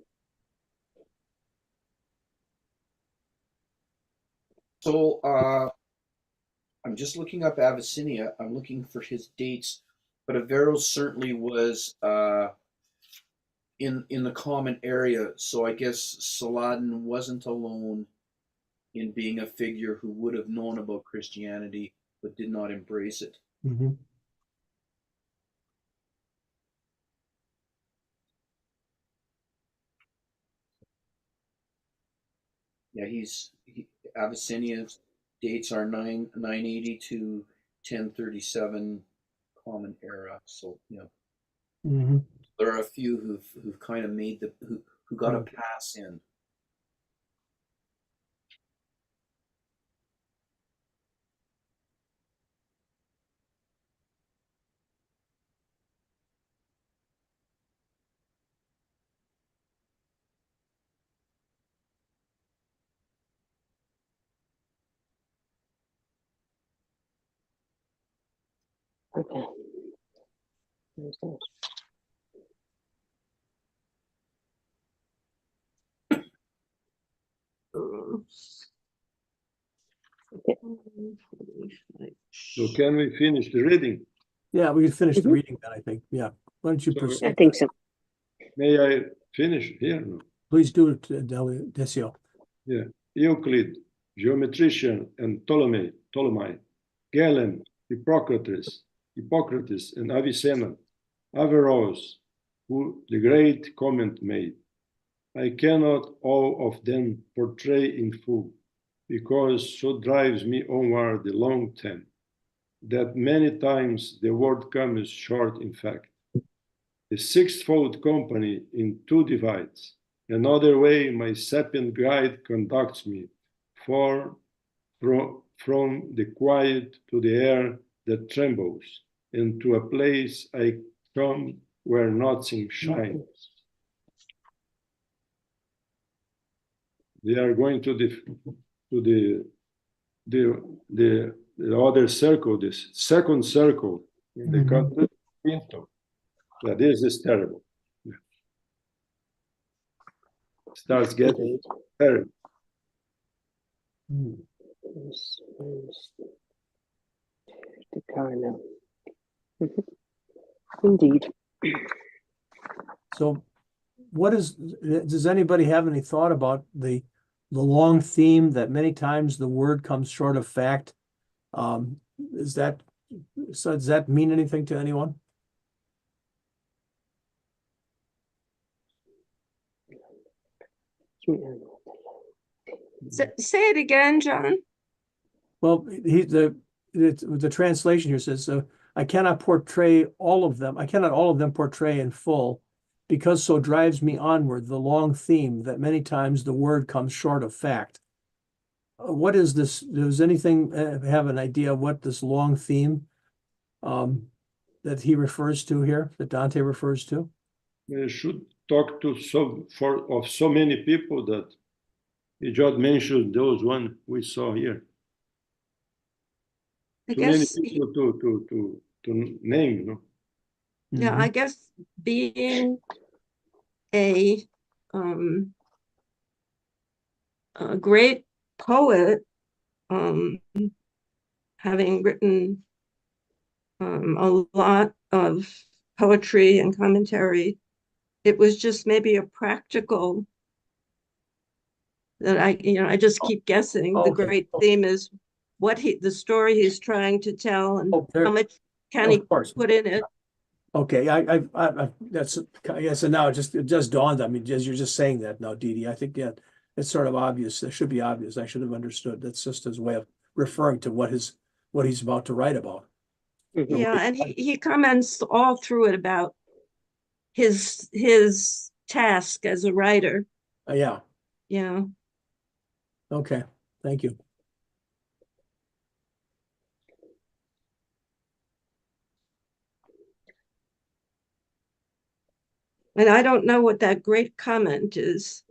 So I'm just looking up Avicenna. I'm looking for his dates, but Averroes certainly was in the common area. So I guess Saladin wasn't alone in being a figure who would have known about Christianity but did not embrace it. Mm-hmm. Yeah, Avicenna's dates are 980 to 1037 common era. So Mm-hmm. there are a few who've kind of made who got a pass in. Okay. There's that. Okay. So can we finish the reading? Yeah, we can finish the reading then, I think. Yeah. Why don't you proceed? I think so. May I finish here? No? Please do it, Decio. Yeah. Euclid, geometrician, and Ptolemy, Galen, Hippocrates, and Avicenna, Averroes, who the great comment made. I cannot all of them portray in full, because so drives me onward the long term, that many times the word comes short in fact. The sixfold company in two divides. Another way my sapient guide conducts me, from the quiet to the air that trembles, and to a place I come where nothing shines. They are going to the other circle, this second circle in the country. Yeah, this is terrible. Yeah. Starts getting terrible. The car now. Indeed. So does anybody have any thought about the long theme that many times the word comes short of fact? Does that mean anything to anyone? Say it again, John. Well, the translation here says, I cannot all of them portray in full, because so drives me onward the long theme that many times the word comes short of fact. What is this? Does anything have an idea of what this long theme that he refers to here, that Dante refers to? We should talk to so many people that he just mentioned those one we saw here. I Too guess many people to name, no? Yeah, I guess being a great poet, having written a lot of poetry and commentary, it was just maybe a practical that I just keep guessing. The Okay. great theme is the story he's trying to tell, and how much can he Of course. put in it. Okay, that's, yes, and now it just dawned on me, as you're just saying that now, Dee Dee. I think, yeah, it's sort of obvious. It should be obvious. I should have understood. That's just his way of referring to what he's about to write about. Yeah, and he comments all through it about his task as a writer. Yeah, Yeah. okay, thank you. And I don't know what that great comment is.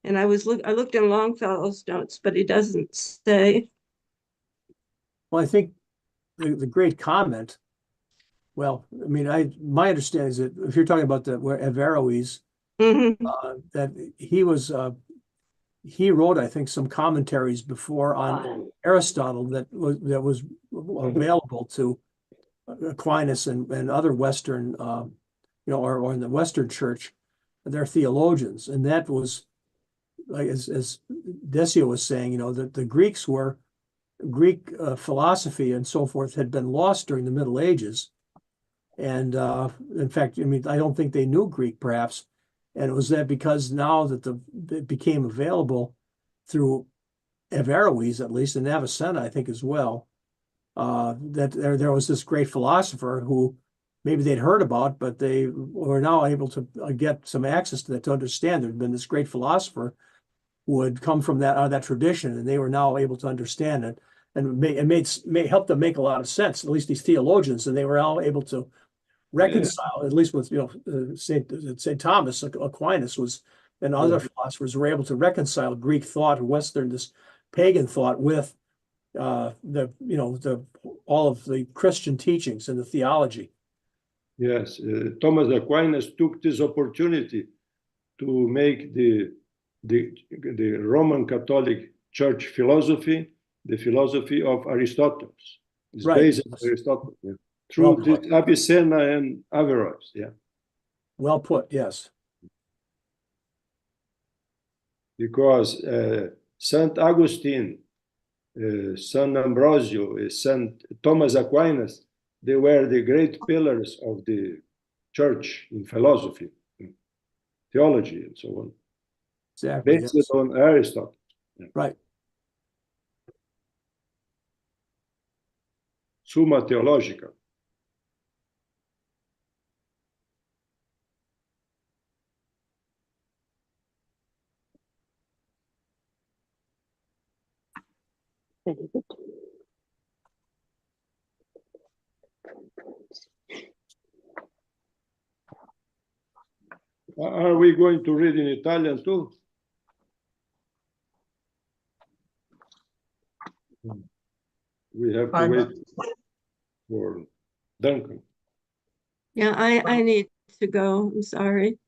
And I looked in Longfellow's notes, but he doesn't say. Well, I think the great comment, well, I mean, my understanding is that if you're talking about Averroes, Mhm. that he wrote, I think, some commentaries before on Aristotle that was available to Aquinas and other Western, or in the Western Church, their theologians, and that was, like, as Decio was saying, that the Greek philosophy and so forth had been lost during the Middle Ages, and in fact, I mean, I don't think they knew Greek, perhaps, and it was that because now that it became available through Averroes, at least, and Avicenna, I think, as well, that there was this great philosopher who maybe they'd heard about, but they were now able to get some access to that, to understand there'd been this great philosopher who had come from that tradition, and they were now able to understand it, and it helped them make a lot of sense, at least these theologians, and they were all able to reconcile, at least with Saint Thomas Aquinas and other philosophers were able to reconcile Greek thought, this pagan thought, with all of the Christian teachings and the theology. Yes, Thomas Aquinas took this opportunity to make the Roman Catholic Church philosophy the philosophy of Aristotle. It's Right. based on Aristotle, yeah. Through Well this put. Avicenna and Averroes. Yeah. Well put. Yes. Because Saint Augustine, Saint Ambrosio, Saint Thomas Aquinas, they were the great pillars of the church in philosophy, theology, and so on. Exactly. Based Yes. on Aristotle. Yeah. Right. Summa Theologica. Very good. Are we going to read in Italian too? We have to wait for Duncan. Yeah, I need to go. I'm sorry.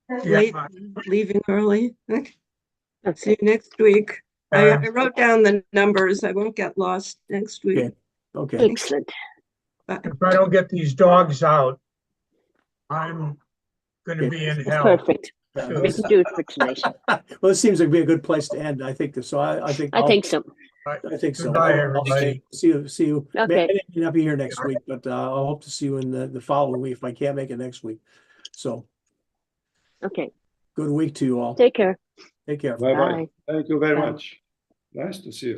Yeah, Late, leaving early. See Okay. you next week. I wrote down the numbers. I won't get lost next week. Okay. Okay. Excellent. Bye. if I don't get these dogs out, I'm gonna Okay. be in That's hell. perfect. too. We can do it for tonight. Well, it seems like be a good place to end. I think so. I think I think so. I think so. Goodbye, I'll everybody. see you. Okay. I may not be here next week, but I'll hope to see you in the following week if I can't make it next week. So Okay. good week to you all. Take care. Take care. Bye-bye. Bye. Thank you very Bye. much. Nice to see you.